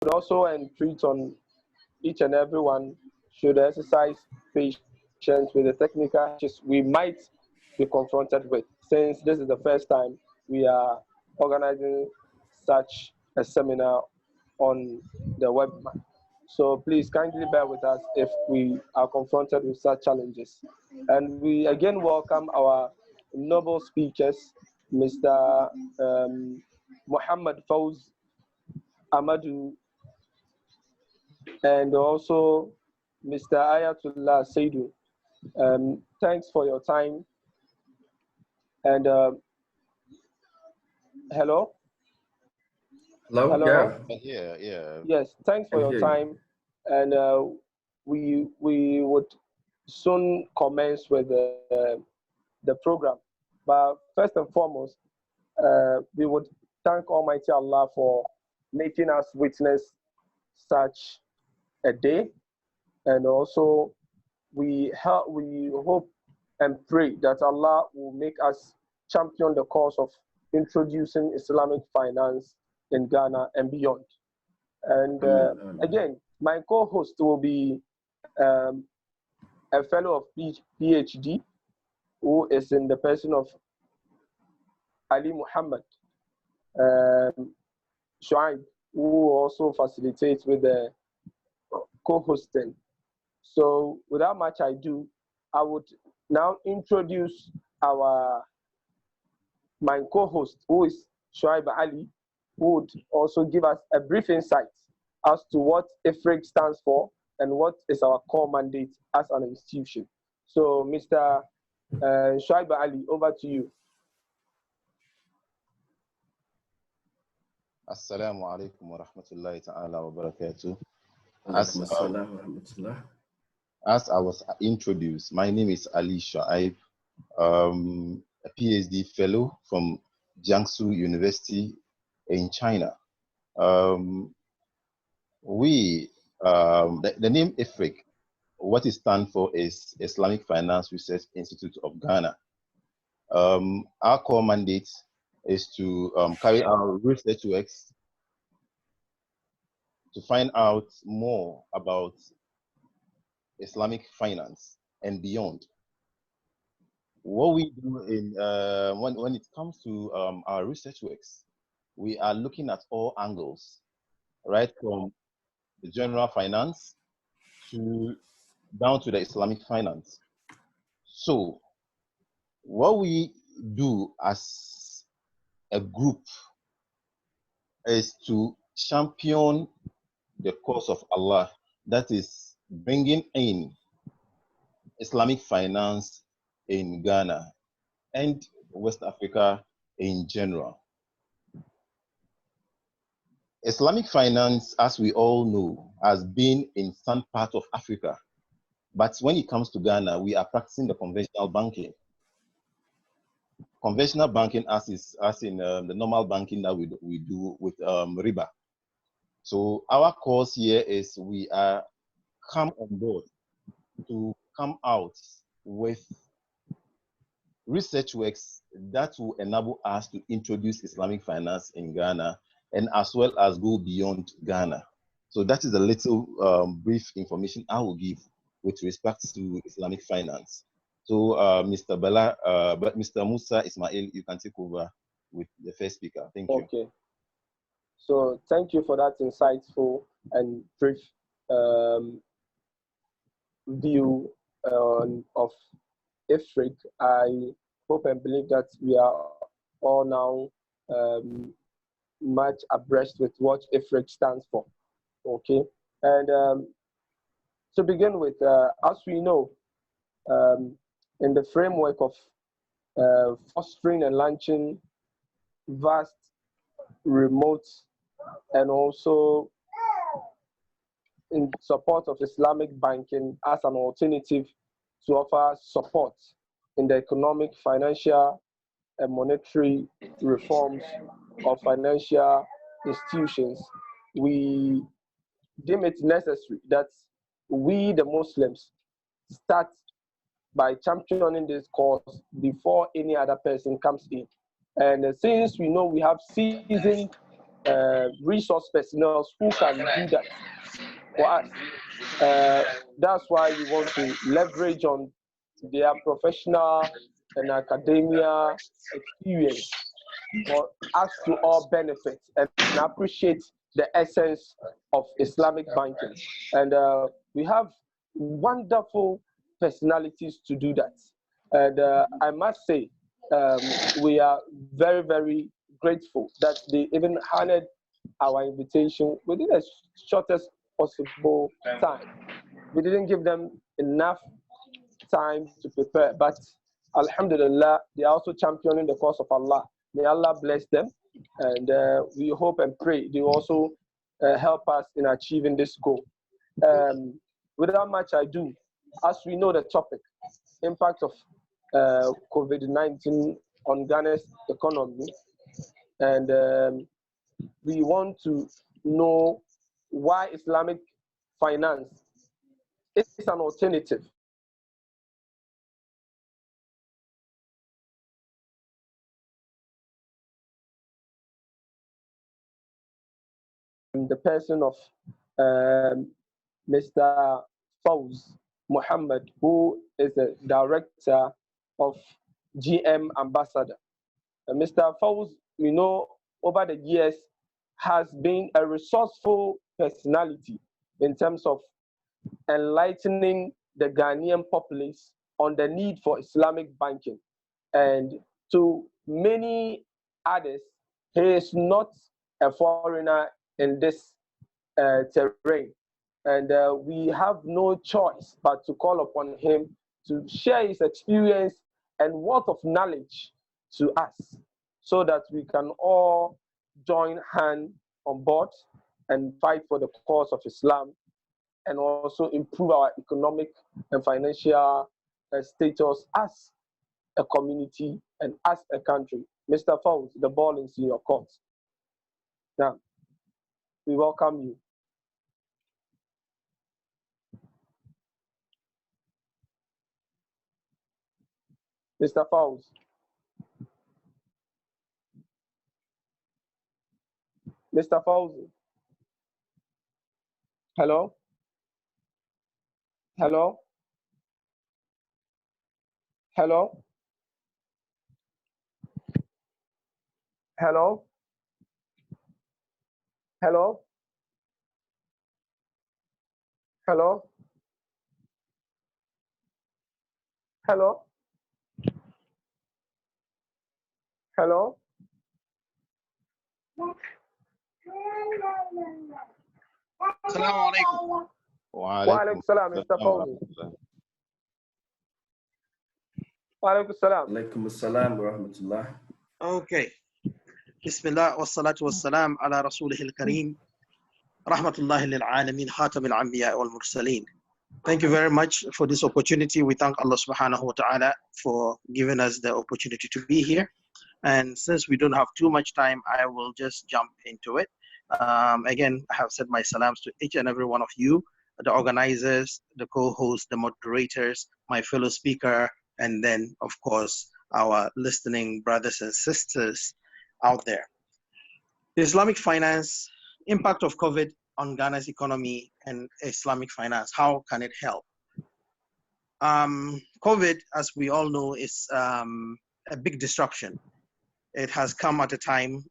would also entreat on each and everyone should exercise patience with the technical issues we might be confronted with, since this is the first time we are organizing such a seminar on the webinar. So please kindly bear with us if we are confronted with such challenges. And we again welcome our noble speakers, Mr. Muhammad Fawz Amadou, and also Mr. Ayatullah Seidu. Thanks for your time. And hello? Hello? Hello? Yeah. Yes, thanks for your time. And we would soon commence with the program. But first and foremost, we would thank Almighty Allah for making us witness such a day. And also, we hope and pray that Allah will make us champion the cause of introducing Islamic finance in Ghana and beyond. And again, my co-host will be a fellow of PhD who is in the person of Ali Muhammad Shuaib, who also facilitates with the co-hosting. So without much ado, I would now introduce my co-host, who is Shuaib Ali, who would also give us a brief insight as to what IFRIC stands for and what is our core mandate as an institution. So Mr. Shuaib Ali, over to you. Assalamu alaikum wa rahmatullahi ta'ala wa barakatuh. As I was introduced, my name is Ali Shuaib, a PhD fellow from Jiangsu University in China. The name IFRIC, what it stands for is Islamic Finance Research Institute of Ghana. Our core mandate is to carry out research works to find out more about Islamic finance and beyond. What we do in when it comes to our research works, we are looking at all angles, right from the general finance down to the Islamic finance. So what we do as a group is to champion the cause of Allah, that is bringing in Islamic finance in Ghana and West Africa in general. Islamic finance, as we all know, has been in some part of Africa. But when it comes to Ghana, we are practicing the conventional banking. Conventional banking as in the normal banking that we do with riba. So our course here is we are come on board to come out with research works that will enable us to introduce Islamic finance in Ghana and as well as go beyond Ghana. So that is a little brief information I will give with respect to Islamic finance. So Mr. Musa Ismail, you can take over with the first speaker. Thank you. Okay. So thank you for that insightful and brief view of IFRIC. I hope and believe that we are all now much abreast with what IFRIC stands for. Okay, and to begin with, as we know, in the framework of fostering and launching vast, remote, and also in support of Islamic banking as an alternative to offer support in the economic, financial, and monetary reforms of financial institutions, we deem it necessary that we, the Muslims, start by championing this cause before any other person comes in. And since we know we have seasoned resource personnel who can do that for us. That's why we want to leverage on their professional and academia experience for us to all benefit and appreciate the essence of Islamic banking. And we have wonderful personalities to do that. And I must say, we are very, very grateful that they even honored our invitation within the shortest possible time. We didn't give them enough time to prepare, but Alhamdulillah, they are also championing the cause of Allah. May Allah bless them, and we hope and pray they also help us in achieving this goal. Without much ado, as we know the topic, impact of COVID-19 on Ghana's economy, and we want to know why Islamic finance is an alternative. The person of Mr. Fawz Muhammad, who is the director of GM Ambassador. Mr. Fawz, we know over the years has been a resourceful personality in terms of enlightening the Ghanaian populace on the need for Islamic banking. And to many others, he is not a foreigner in this terrain. And we have no choice but to call upon him to share his experience and wealth of knowledge to us so that we can all join hand on board and fight for the cause of Islam and also improve our economic and financial status as a community and as a country. Mr. Fawz, the ball is in your court. Now, we welcome you. Mr. Fawz. Mr. Fawz. Hello? Hello? Hello? Hello? Hello? Hello? Hello? Hello? Assalamu alaikum. Wa alaikum salam, Mr. Fawz. Wa alaikum salam. Alaikum assalam wa rahmatullah. Okay. Bismillah wa salatu wa salam ala rasulihil kareem. Rahmatullahi lil alamin, khatam al anbiya wal mursaleen. Thank you very much for this opportunity. We thank Allah subhanahu wa ta'ala for giving us the opportunity to be here. And since we don't have too much time, I will just jump into it. Again, I have said my salams to each and every one of you, the organizers, the co-hosts, the moderators, my fellow speaker, and then, of course, our listening brothers and sisters out there. The Islamic finance, impact of COVID on Ghana's economy and Islamic finance, how can it help? COVID, as we all know, is a big disruption. It has come at a time,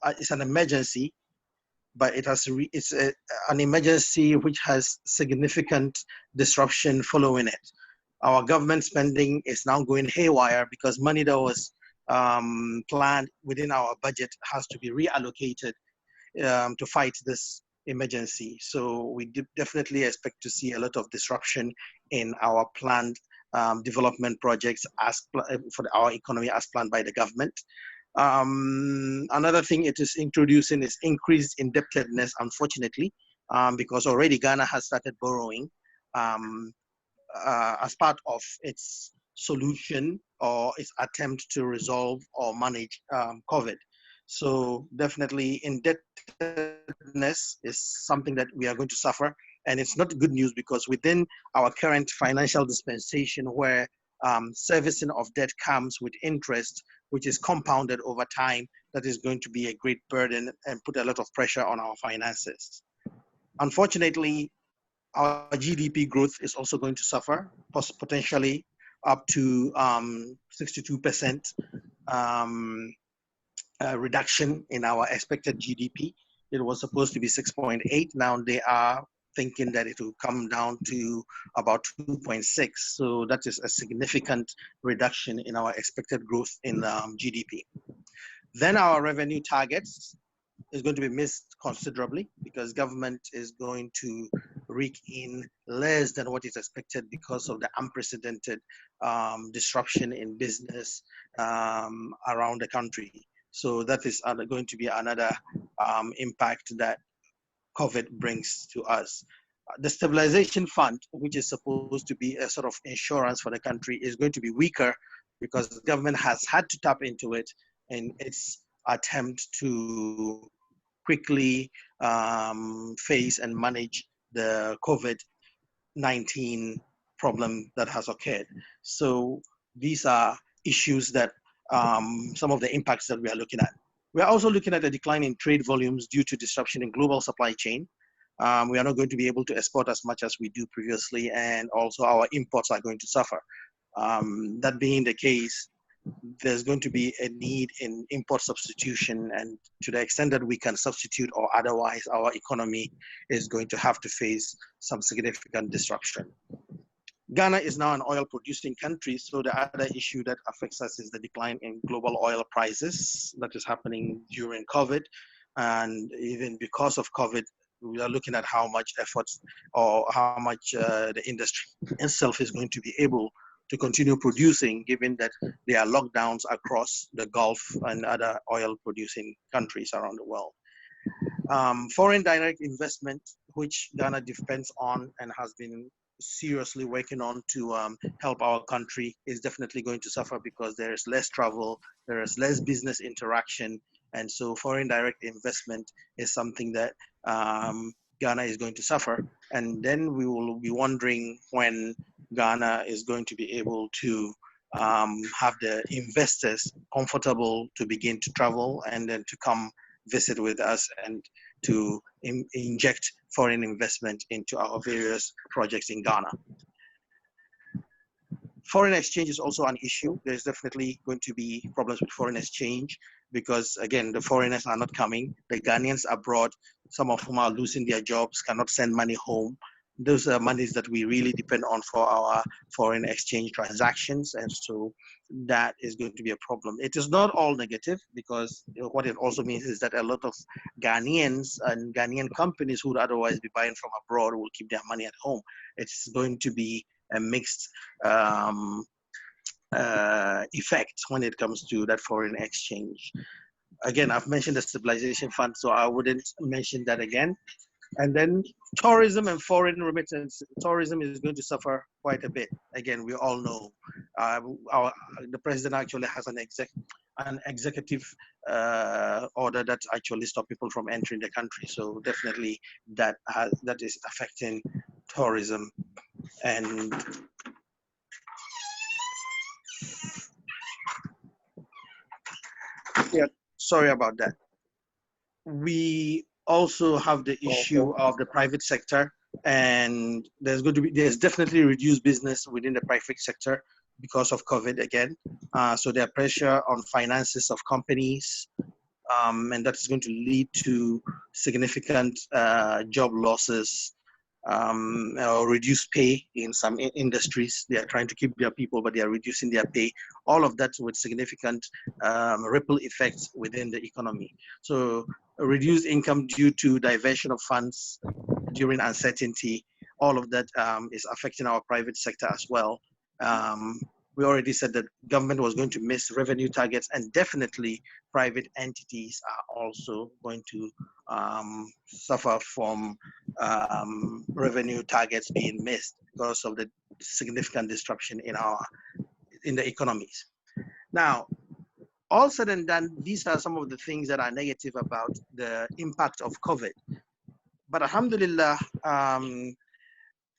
it's an emergency, but it's an emergency which has significant disruption following it. Our government spending is now going haywire because money that was planned within our budget has to be reallocated to fight this emergency. So we definitely expect to see a lot of disruption in our planned development projects for our economy as planned by the government. Another thing it is introducing is increased indebtedness, unfortunately, because already Ghana has started borrowing as part of its solution or its attempt to resolve or manage COVID. So definitely indebtedness is something that we are going to suffer. And it's not good news because within our current financial dispensation where servicing of debt comes with interest, which is compounded over time, that is going to be a great burden and put a lot of pressure on our finances. Unfortunately, our GDP growth is also going to suffer, potentially up to 62% reduction in our expected GDP. It was supposed to be 6.8. Now they are thinking that it will come down to about 2.6. So that is a significant reduction in our expected growth in GDP. Then our revenue targets is going to be missed considerably because government is going to rake in less than what is expected because of the unprecedented disruption in business around the country. So that is going to be another impact that COVID brings to us. The stabilization fund, which is supposed to be a sort of insurance for the country, is going to be weaker because the government has had to tap into it in its attempt to quickly face and manage the COVID-19 problem that has occurred. So these are issues that some of the impacts that we are looking at. We are also looking at a decline in trade volumes due to disruption in global supply chain. We are not going to be able to export as much as we do previously, and also our imports are going to suffer. That being the case, there's going to be a need in import substitution, and to the extent that we can substitute or otherwise, our economy is going to have to face some significant disruption. Ghana is now an oil producing country, so the other issue that affects us is the decline in global oil prices that is happening during COVID. And even because of COVID, we are looking at how much efforts or how much the industry itself is going to be able to continue producing, given that there are lockdowns across the Gulf and other oil producing countries around the world. Foreign direct investment, which Ghana depends on and has been seriously working on to help our country, is definitely going to suffer because there is less travel, there is less business interaction, and so foreign direct investment is something that Ghana is going to suffer. And then we will be wondering when Ghana is going to be able to have the investors comfortable to begin to travel and then to come visit with us and to inject foreign investment into our various projects in Ghana. Foreign exchange is also an issue. There's definitely going to be problems with foreign exchange because, again, the foreigners are not coming. The Ghanaians abroad, some of whom are losing their jobs, cannot send money home. Those are monies that we really depend on for our foreign exchange transactions, and so that is going to be a problem. It is not all negative because what it also means is that a lot of Ghanaians and Ghanaian companies who would otherwise be buying from abroad will keep their money at home. It's going to be a mixed effect when it comes to that foreign exchange. Again, I've mentioned the stabilization fund, so I wouldn't mention that again. And then tourism and foreign remittance. Tourism is going to suffer quite a bit. Again, we all know the president actually has an executive order that actually stop people from entering the country. So definitely that is affecting tourism. And yeah, sorry about that. We also have the issue of the private sector, and there's definitely reduced business within the private sector because of COVID again. So there's pressure on finances of companies, and that is going to lead to significant job losses or reduced pay in some industries. They are trying to keep their people, but they are reducing their pay. All of that with significant ripple effects within the economy. So reduced income due to diversion of funds during uncertainty, all of that is affecting our private sector as well. We already said that government was going to miss revenue targets, and definitely private entities are also going to suffer from revenue targets being missed because of the significant disruption in the economies. Now, all said and done, these are some of the things that are negative about the impact of COVID. But alhamdulillah,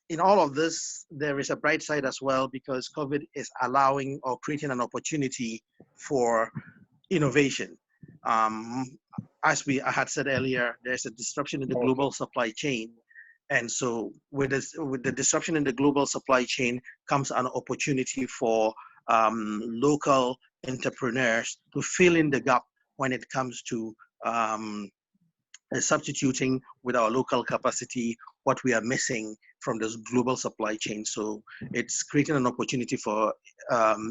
in all of this, there is a bright side as well, because COVID is allowing or creating an opportunity for innovation. As I had said earlier, there's a disruption in the global supply chain. And so with the disruption in the global supply chain comes an opportunity for local entrepreneurs to fill in the gap when it comes to substituting with our local capacity what we are missing from this global supply chain. So it's creating an opportunity for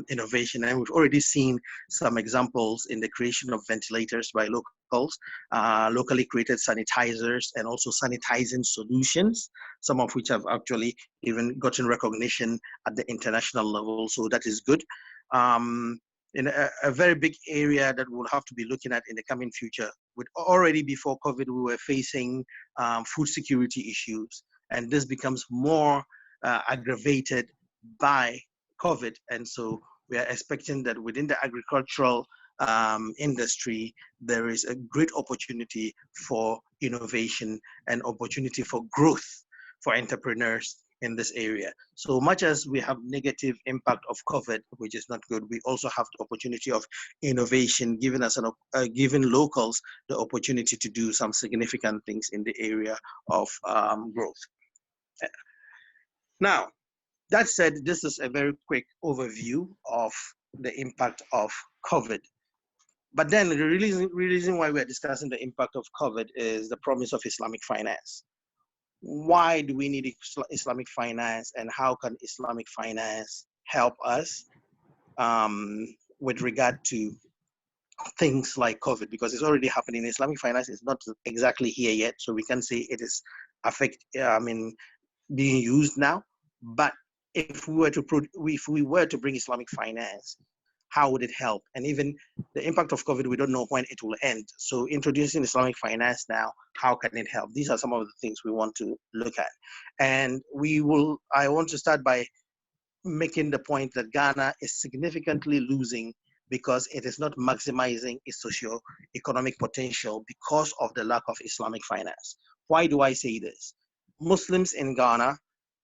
innovation. And we've already seen some examples in the creation of ventilators by locals, locally created sanitizers, and also sanitizing solutions, some of which have actually even gotten recognition at the international level. So that is good. In a very big area that we'll have to be looking at in the coming future. With already before COVID, we were facing food security issues, and this becomes more aggravated by COVID. And so we are expecting that within the agricultural industry, there is a great opportunity for innovation and opportunity for growth for entrepreneurs in this area. So much as we have negative impact of COVID, which is not good, we also have the opportunity of innovation, giving us giving locals the opportunity to do some significant things in the area of growth. Now, that said, this is a very quick overview of the impact of COVID. But then the reason why we're discussing the impact of COVID is the promise of Islamic finance. Why do we need Islamic finance, and how can Islamic finance help us with regard to things like COVID? Because it's already happening. Islamic finance is not exactly here yet, so we can say it is being used now. But if we were to bring Islamic finance, how would it help? And even the impact of COVID, we don't know when it will end. So introducing Islamic finance now, how can it help? These are some of the things we want to look at. And I want to start by making the point that Ghana is significantly losing because it is not maximizing its socio-economic potential because of the lack of Islamic finance. Why do I say this? Muslims in Ghana,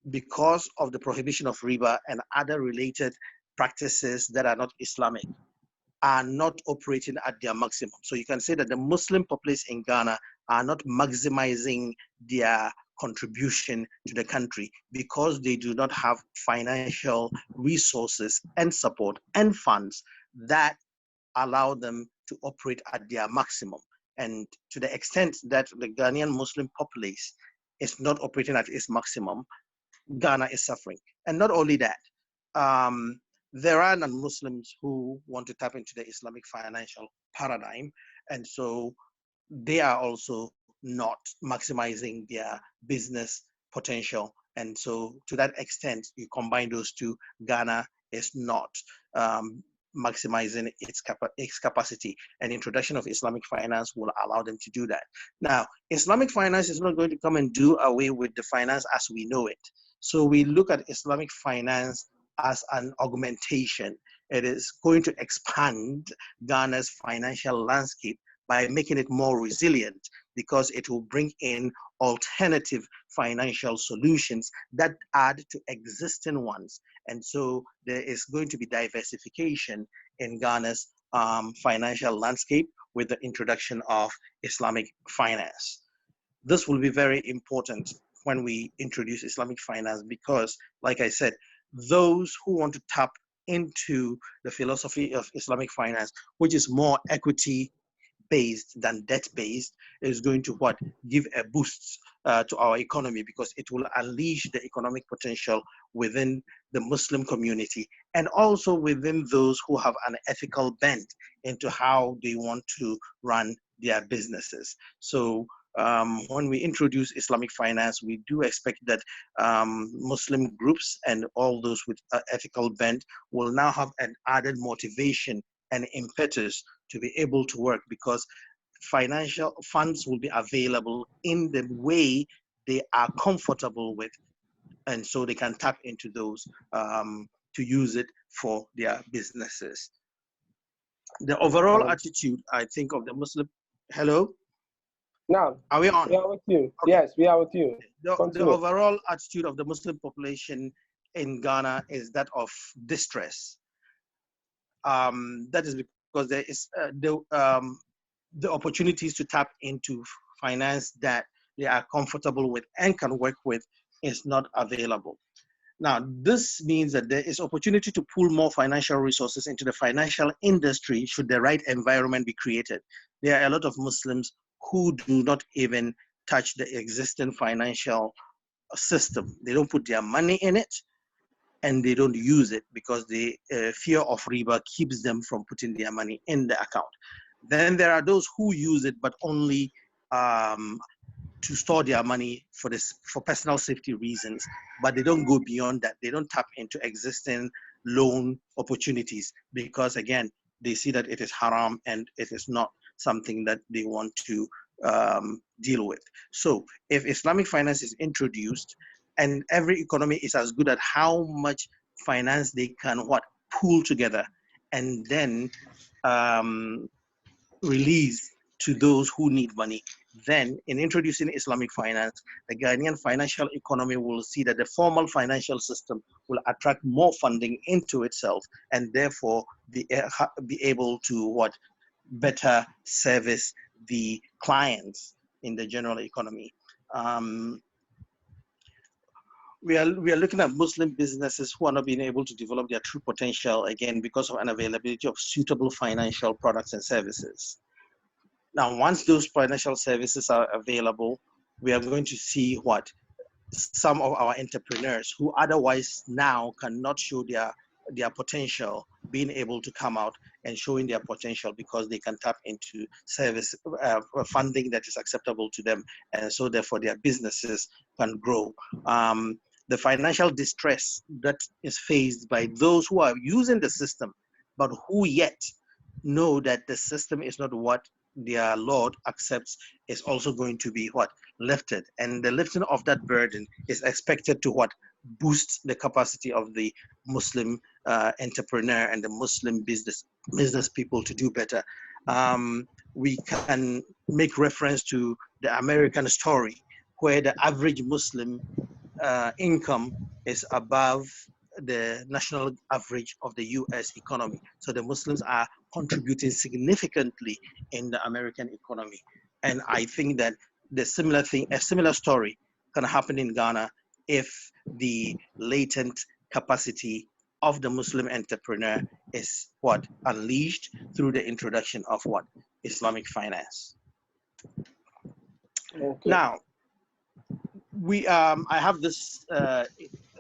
because of the prohibition of riba and other related practices that are not Islamic, are not operating at their maximum. So you can say that the Muslim populace in Ghana are not maximizing their contribution to the country because they do not have financial resources and support and funds that allow them to operate at their maximum. And to the extent that the Ghanaian Muslim populace is not operating at its maximum, Ghana is suffering. And not only that, there are non-Muslims who want to tap into the Islamic financial paradigm, and so they are also not maximizing their business potential. And so to that extent, you combine those two, Ghana is not maximizing its capacity, and introduction of Islamic finance will allow them to do that. Now, Islamic finance is not going to come and do away with the finance as we know it. So we look at Islamic finance as an augmentation. It is going to expand Ghana's financial landscape by making it more resilient, because it will bring in alternative financial solutions that add to existing ones. And so there is going to be diversification in Ghana's financial landscape with the introduction of Islamic finance. This will be very important when we introduce Islamic finance, because, like I said, those who want to tap into the philosophy of Islamic finance, which is more equity-based than debt-based, is going to give a boost to our economy, because it will unleash the economic potential within the Muslim community and also within those who have an ethical bent into how they want to run their businesses. So when we introduce Islamic finance, we do expect that Muslim groups and all those with ethical bent will now have an added motivation and impetus to be able to work, because financial funds will be available in the way they are comfortable with, and so they can tap into those to use it for their businesses. The overall attitude, I think, of the Muslim... Hello? Now, Are we on? we are with you. Okay. Yes, we are with you. The overall attitude of the Muslim population in Ghana is that of distress. That is because there is the opportunities to tap into finance that they are comfortable with and can work with is not available. Now, this means that there is opportunity to pull more financial resources into the financial industry should the right environment be created. There are a lot of Muslims who do not even touch the existing financial system. They don't put their money in it, and they don't use it because the fear of riba keeps them from putting their money in the account. Then there are those who use it, but only to store their money for personal safety reasons, but they don't go beyond that. They don't tap into existing loan opportunities because, again, they see that it is haram and it is not something that they want to deal with. So if Islamic finance is introduced, and every economy is as good at how much finance they can pool together and then release to those who need money. Then in introducing Islamic finance, the Ghanaian financial economy will see that the formal financial system will attract more funding into itself and therefore be able to better service the clients in the general economy. We are looking at Muslim businesses who are not being able to develop their true potential, again, because of unavailability of suitable financial products and services. Now, once those financial services are available, we are going to see some of our entrepreneurs who otherwise now cannot show their potential being able to come out and showing their potential because they can tap into service funding that is acceptable to them, and so therefore their businesses can grow. The financial distress that is faced by those who are using the system, but who yet know that the system is not what their Lord accepts, is also going to be lifted. And the lifting of that burden is expected to boost the capacity of the Muslim entrepreneur and the Muslim business people to do better. We can make reference to the American story where the average Muslim income is above the national average of the US economy. So the Muslims are contributing significantly in the American economy. And I think that a similar story can happen in Ghana if the latent capacity of the Muslim entrepreneur is unleashed through the introduction of Islamic finance. Okay. Now, I have this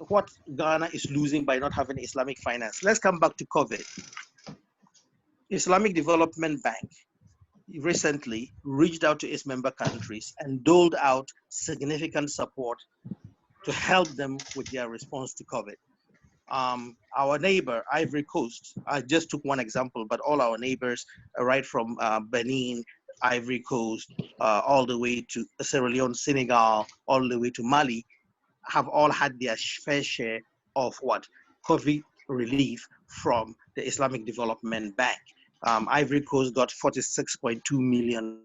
what Ghana is losing by not having Islamic finance. Let's come back to COVID. Islamic Development Bank recently reached out to its member countries and doled out significant support to help them with their response to COVID. Our neighbor, Ivory Coast, I just took one example, but all our neighbors, right from Benin, Ivory Coast, all the way to Sierra Leone, Senegal, all the way to Mali, have all had their fair share of COVID relief from the Islamic Development Bank. Ivory Coast got $46.2 million.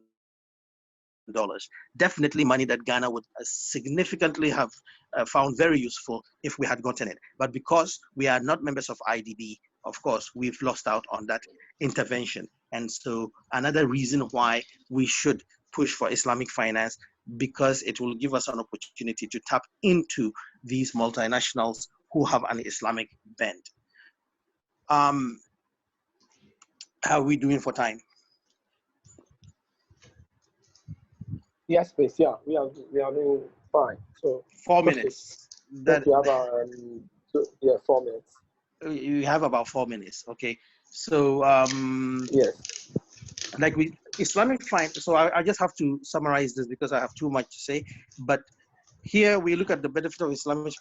Definitely money that Ghana would significantly have found very useful if we had gotten it. But because we are not members of IDB, of course, we've lost out on that intervention. And so another reason why we should push for Islamic finance, because it will give us an opportunity to tap into these multinationals who have an Islamic bent. How are we doing for time? Yes, please. Yeah, we are doing fine. So 4 minutes. That you have 4 minutes. You have about 4 minutes. Okay. So yes. Like Islamic finance. So I just have to summarize this because I have too much to say. But here we look at the benefit of Islamic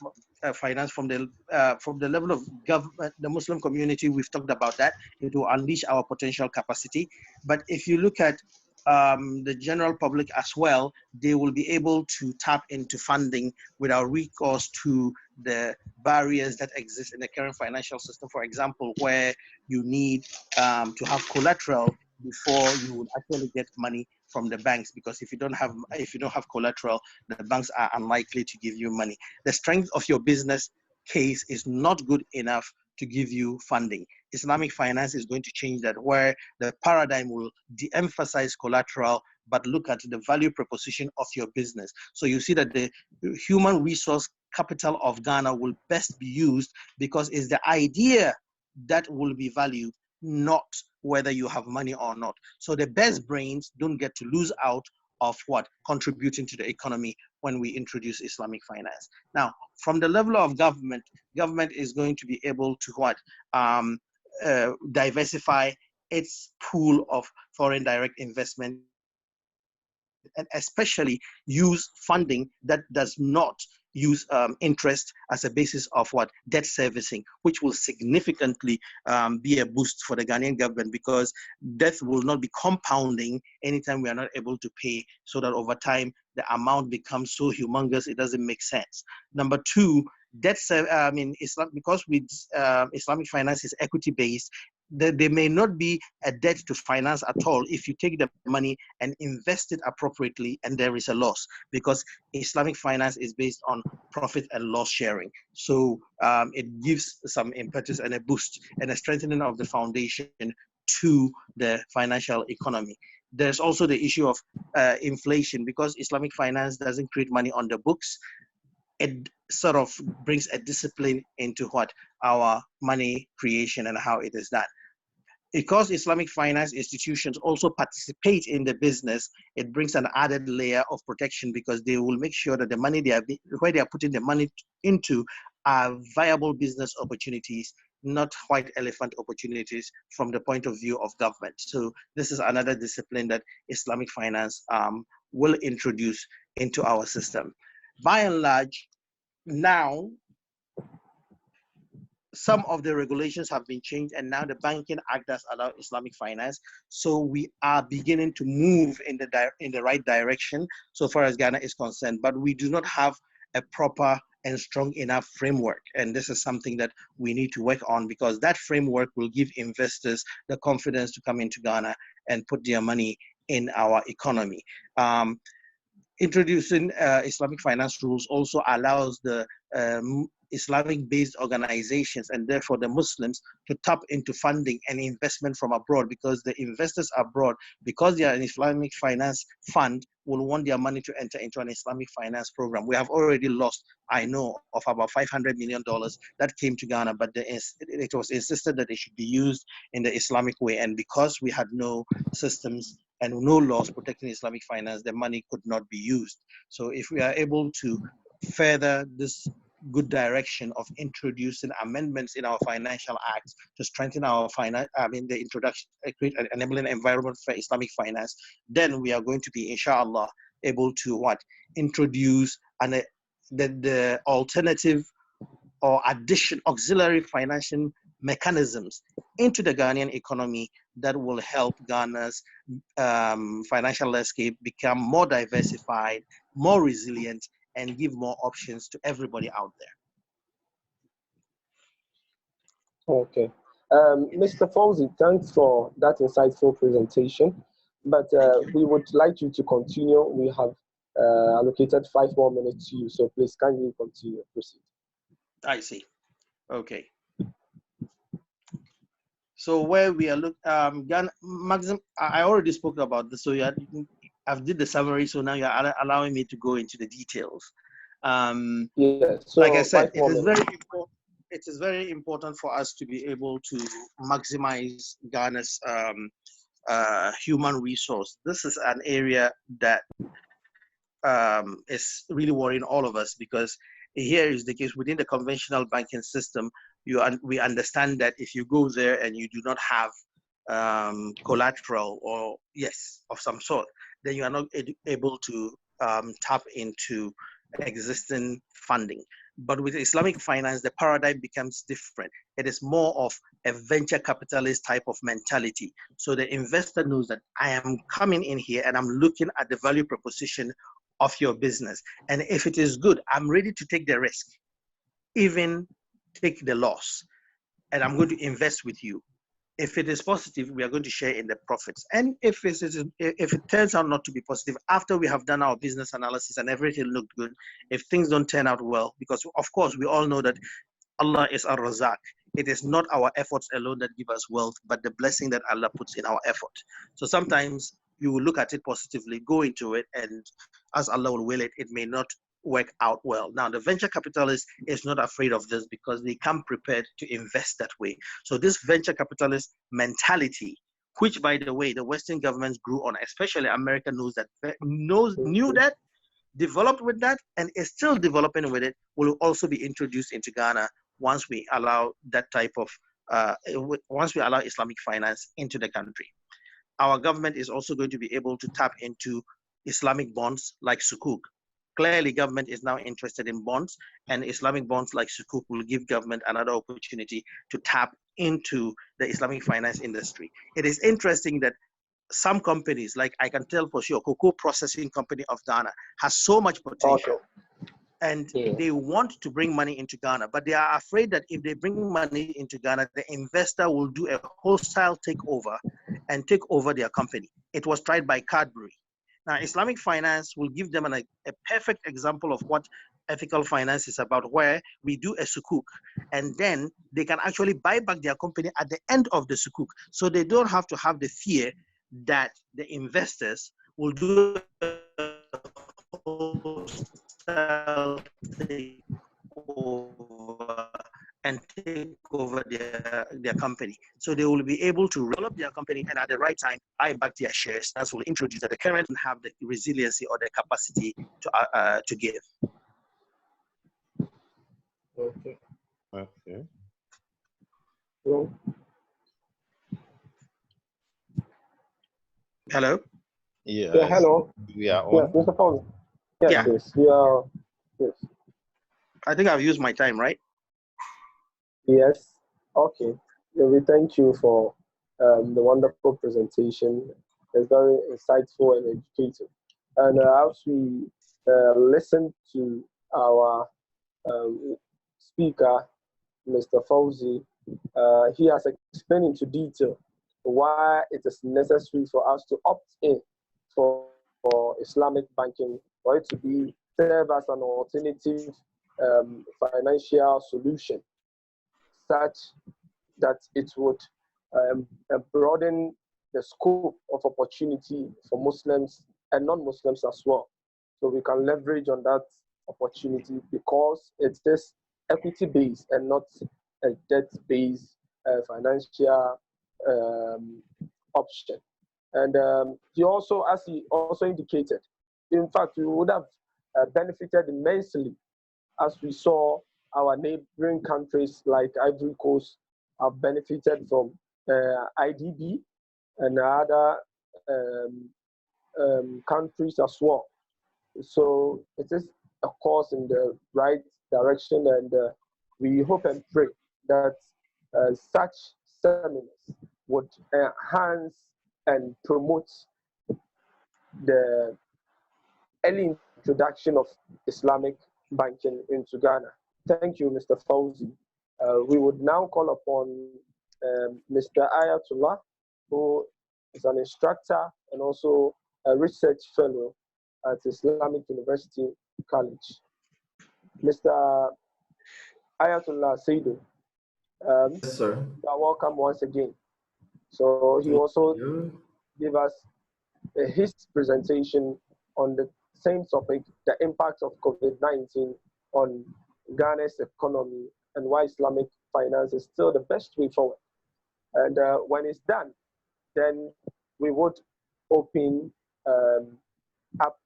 finance from the level of government, the Muslim community. We've talked about that. It will unleash our potential capacity. But if you look at the general public as well, they will be able to tap into funding without recourse to the barriers that exist in the current financial system. For example, where you need to have collateral before you would actually get money from the banks, because if you don't have collateral, the banks are unlikely to give you money. The strength of your business case is not good enough to give you funding. Islamic finance is going to change that, where the paradigm will de-emphasize collateral, but look at the value proposition of your business. So you see that the human resource capital of Ghana will best be used because it's the idea that will be valued, not whether you have money or not. So the best brains don't get to lose out of what? Contributing to the economy when we introduce Islamic finance. Now, from the level of government, government is going to be able to what? Diversify its pool of foreign direct investment, and especially use funding that does not use interest as a basis of what? Debt servicing, which will significantly be a boost for the Ghanaian government, because debt will not be compounding anytime we are not able to pay, so that over time the amount becomes so humongous it doesn't make sense. Number two, because Islamic finance is equity based, there may not be a debt to finance at all if you take the money and invest it appropriately and there is a loss, because Islamic finance is based on profit and loss sharing. So it gives some impetus and a boost and a strengthening of the foundation to the financial economy. There's also the issue of inflation, because Islamic finance doesn't create money on the books. It sort of brings a discipline into what? Our money creation and how it is done. Because Islamic finance institutions also participate in the business, it brings an added layer of protection, because they will make sure that the money where they are putting the money into are viable business opportunities, not white elephant opportunities from the point of view of government. So this is another discipline that Islamic finance will introduce into our system. By and large, now, some of the regulations have been changed, and now the Banking Act does allow Islamic finance. So we are beginning to move in the right direction so far as Ghana is concerned, but we do not have a proper and strong enough framework. And this is something that we need to work on, because that framework will give investors the confidence to come into Ghana and put their money in our economy. Introducing Islamic finance rules also allows the Islamic-based organizations, and therefore the Muslims, to tap into funding and investment from abroad, because the investors abroad, because they are an Islamic finance fund, will want their money to enter into an Islamic finance program. We have already lost, I know, of about $500 million that came to Ghana, but it was insisted that it should be used in the Islamic way. And because we had no systems and no laws protecting Islamic finance, the money could not be used. So if we are able to further this good direction of introducing amendments in our financial acts to strengthen our the introduction, create an enabling environment for Islamic finance, then we are going to be, inshallah, able to introduce the alternative or auxiliary financial mechanisms into the Ghanaian economy that will help Ghana's financial landscape become more diversified, more resilient, and give more options to everybody out there. Okay. Mr. Fawzi, thanks for that insightful presentation. But we would like you to continue. We have allocated 5 more minutes to you, so please kindly continue. Proceed. I see. Okay. So where we are Ghana, Maxim, I already spoke about this, so I've did the summary, so now you're allowing me to go into the details. Yeah, so like I said, it is very important for us to be able to maximize Ghana's human resource. This is an area that is really worrying all of us, because here is the case within the conventional banking system. We understand that if you go there and you do not have collateral or of some sort, then you are not able to tap into existing funding. But with Islamic finance, the paradigm becomes different. It is more of a venture capitalist type of mentality. So the investor knows that I am coming in here and I'm looking at the value proposition of your business. And if it is good, I'm ready to take the risk, even take the loss, and I'm going to invest with you. If it is positive, we are going to share in the profits. And if it turns out not to be positive, after we have done our business analysis and everything looked good, if things don't turn out well, because of course we all know that Allah is Ar-Razak. It is not our efforts alone that give us wealth, but the blessing that Allah puts in our effort. So sometimes you will look at it positively, go into it, and as Allah will will it, it may not work out well. Now, the venture capitalist is not afraid of this because they come prepared to invest that way. So this venture capitalist mentality, which, by the way, the Western governments grew on, especially America knew that, developed with that, and is still developing with it, will also be introduced into Ghana once we allow that type of, once we allow Islamic finance into the country. Our government is also going to be able to tap into Islamic bonds like Sukuk. Clearly, government is now interested in bonds, and Islamic bonds like Sukuk will give government another opportunity to tap into the Islamic finance industry. It is interesting that some companies, like I can tell for sure, Cocoa Processing Company of Ghana has so much potential. And they want to bring money into Ghana, but they are afraid that if they bring money into Ghana, the investor will do a hostile takeover and take over their company. It was tried by Cadbury. Now, Islamic finance will give them a perfect example of what ethical finance is about, where we do a sukuk, and then they can actually buy back their company at the end of the sukuk. So they don't have to have the fear that the investors will do a hostile takeover and take over their company. So they will be able to develop their company and at the right time buy back their shares. That will introduce that the current and have the resiliency or the capacity to give. Okay. Okay. Hello? Yes. Yeah, hello. We are Yes, on. Mr. Fong. Yes, Yeah. yes. We are. Yes. I think I've used my time, right? Yes. Okay. Yeah, we thank you for the wonderful presentation. It's very insightful and educative. And as we listen to our speaker, Mr. Fauzi, he has explained into detail why it is necessary for us to opt in for Islamic banking, for it to be serve as an alternative financial solution, such that it would broaden the scope of opportunity for Muslims and non-Muslims as well. So we can leverage on that opportunity because it is equity-based and not a debt-based financial option. And he also, as he also indicated, in fact, we would have benefited immensely as we saw our neighboring countries like Ivory Coast have benefited from IDB and other countries as well. So it is, of course, in the right direction, and we hope and pray that such seminars would enhance and promote the early introduction of Islamic banking into Ghana. Thank you, Mr. Fauzi. We would now call upon Mr. Ayatullah, who is an instructor and also a research fellow at Islamic University College. Mr. Ayatullah Saidu, Yes, sir. you are welcome once again. So he also gave us his presentation on the same topic, the impact of COVID-19 on Ghana's economy and why Islamic finance is still the best way forward. And when it's done, then we would open up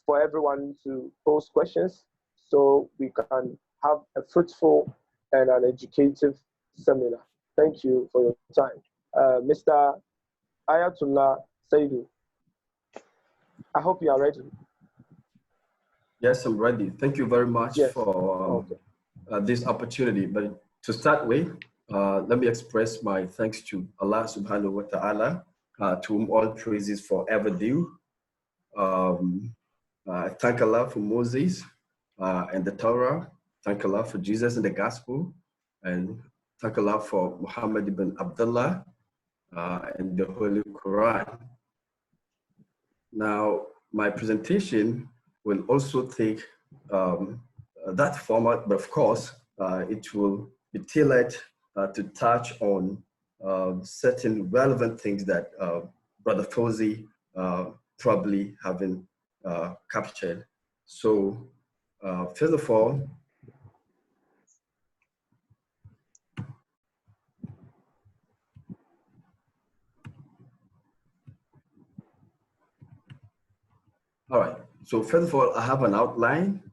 for everyone to pose questions so we can have a fruitful and an educative seminar. Thank you for your time. Mr. Ayatullah Saidu, I hope you are ready. Yes, I'm ready. Thank you very much for this opportunity. But to start with, let me express my thanks to Allah subhanahu wa ta'ala, to whom all praises forever due. Thank Allah for Moses and the Torah. Thank Allah for Jesus and the gospel. And thank Allah for Muhammad ibn Abdullah and the Holy Quran. Now, my presentation will also take that format, but of course, it will be tailored to touch on certain relevant things that Brother Fawzi probably haven't captured. So, first of all, all right. So first of all, I have an outline,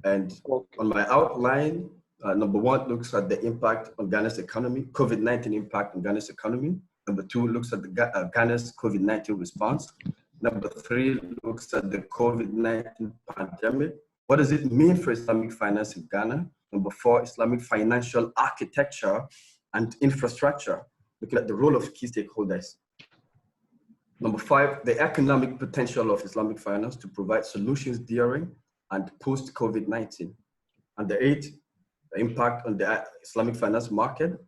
and on my outline, number one looks at the impact on Ghana's economy, COVID-19 impact on Ghana's economy. Number two looks at the Ghana's COVID-19 response. Number three looks at the COVID-19 pandemic. What does it mean for Islamic finance in Ghana? Number four, Islamic financial architecture and infrastructure, looking at the role of key stakeholders. Number five, the economic potential of Islamic finance to provide solutions during and post-COVID-19. And the eight, the impact on the Islamic finance market,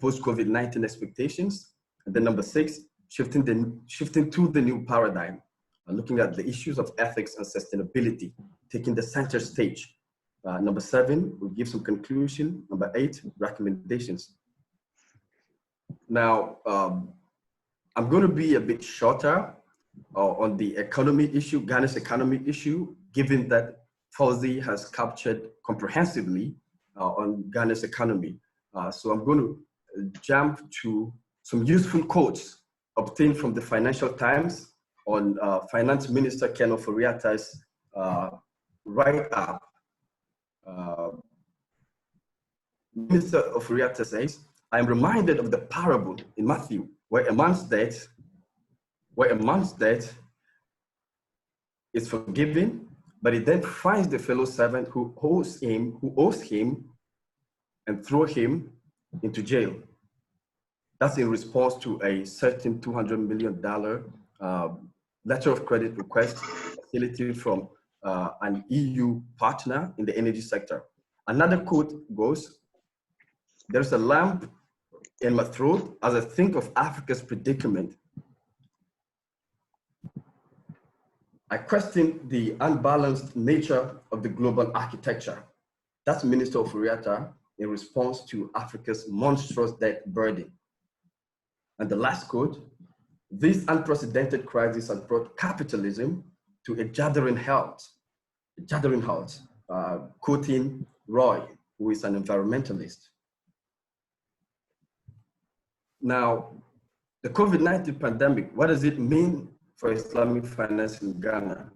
post-COVID-19 expectations. And then number six, shifting to the new paradigm, looking at the issues of ethics and sustainability, taking the center stage. Number seven, we'll give some conclusion. Number eight, recommendations. Now, I'm going to be a bit shorter on the economy issue, Ghana's economy issue, given that Fawzi has captured comprehensively on Ghana's economy. So I'm going to jump to some useful quotes obtained from the Financial Times on Finance Minister Ken Ofori-Attah's write-up. Minister Ofori-Attah says, I am reminded of the parable in Matthew where a man's debt is forgiven, but he then finds the fellow servant who owes him and throw him into jail. That's in response to a certain $200 million letter of credit request facilitated from an EU partner in the energy sector. Another quote goes, there's a lump in my throat as I think of Africa's predicament. I question the unbalanced nature of the global architecture. That's Minister Ofori-Attah in response to Africa's monstrous debt burden. And the last quote, this unprecedented crisis has brought capitalism to a juddering halt, quoting Roy, who is an environmentalist. Now, the COVID-19 pandemic, what does it mean for Islamic finance in Ghana?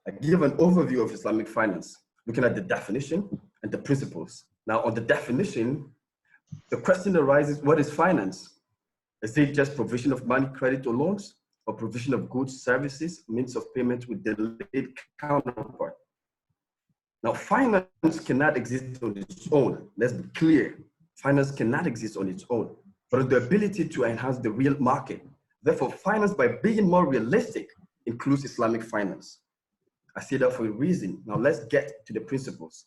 I give an overview of Islamic finance, looking at the definition and the principles. Now, on the definition, the question arises, what is finance? Is it just provision of money, credit, or loans, or provision of goods, services, means of payment with delayed counterpart? Now, finance cannot exist on its own. Let's be clear. Finance cannot exist on its own, but the ability to enhance the real market. Therefore, finance, by being more realistic, includes Islamic finance. I say that for a reason. Now, let's get to the principles.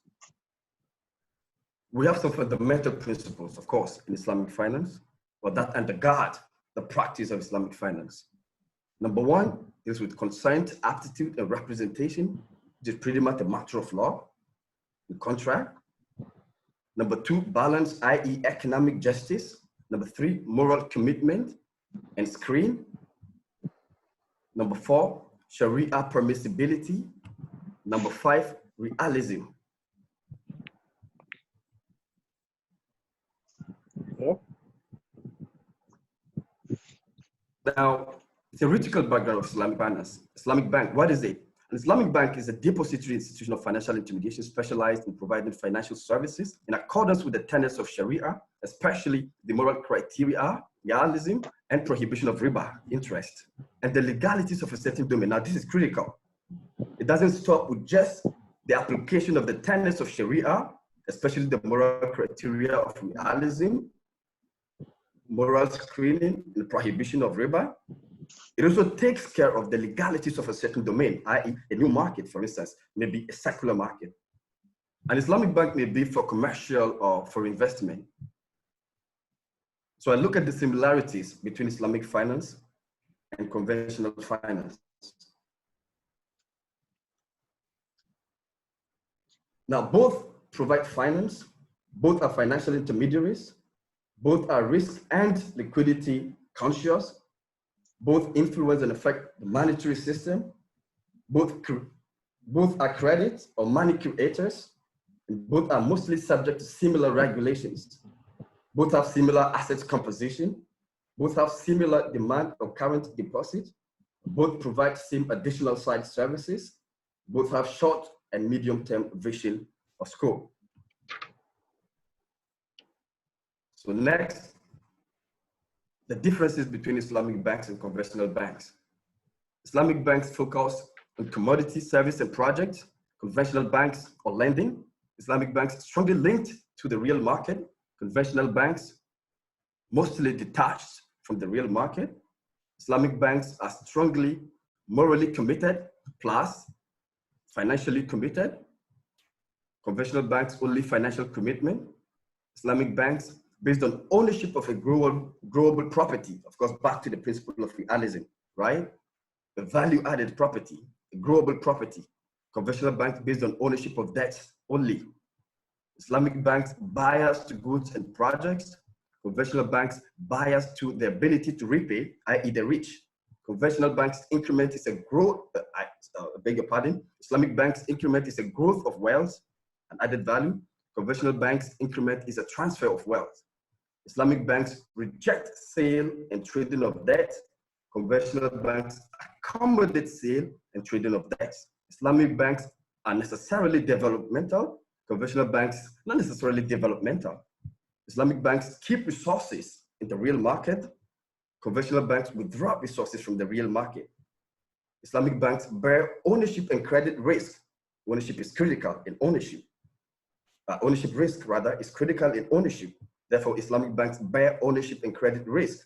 We have some fundamental principles, of course, in Islamic finance, but that undergird the practice of Islamic finance. Number one is with consent, aptitude, and representation, which is pretty much a matter of law, the contract. Number two, balance, i.e. economic justice. Number three, moral commitment and screen. Number four, Sharia permissibility. Number five, realism. Now, theoretical background of Islamic finance. Islamic Bank, what is it? An Islamic bank is a depository institution of financial intermediation specialized in providing financial services in accordance with the tenets of Sharia, especially the moral criteria, realism, and prohibition of riba, interest, and the legalities of a certain domain. Now, this is critical. It doesn't stop with just the application of the tenets of Sharia, especially the moral criteria of realism, moral screening, and the prohibition of riba. It also takes care of the legalities of a certain domain, i.e. a new market, for instance, maybe a secular market. An Islamic bank may be for commercial or for investment. So I look at the similarities between Islamic finance and conventional finance. Now, both provide finance, both are financial intermediaries, both are risk and liquidity conscious, both influence and affect the monetary system, both are credit or money creators, and both are mostly subject to similar regulations. Both have similar assets composition, both have similar demand or current deposit, both provide same additional side services, both have short and medium-term vision or scope. So next, the differences between Islamic banks and conventional banks. Islamic banks focus on commodity, service, and projects. Conventional banks or lending. Islamic banks strongly linked to the real market. Conventional banks mostly detached from the real market. Islamic banks are strongly morally committed plus financially committed. Conventional banks only financial commitment. Islamic banks based on ownership of a growable property, of course, back to the principle of realism, right? The value-added property, a growable property. Conventional banks based on ownership of debts only. Islamic banks bias to goods and projects. Conventional banks bias to the ability to repay, i.e. the rich. Conventional banks increment is a growth, beg your pardon. Islamic banks increment is a growth of wealth and added value. Conventional banks increment is a transfer of wealth. Islamic banks reject sale and trading of debt. Conventional banks accommodate sale and trading of debts. Islamic banks are necessarily developmental. Conventional banks not necessarily developmental. Islamic banks keep resources in the real market. Conventional banks withdraw resources from the real market. Islamic banks bear ownership and credit risk. Ownership is critical in ownership. Ownership risk, rather, is critical in ownership. Therefore, Islamic banks bear ownership and credit risk.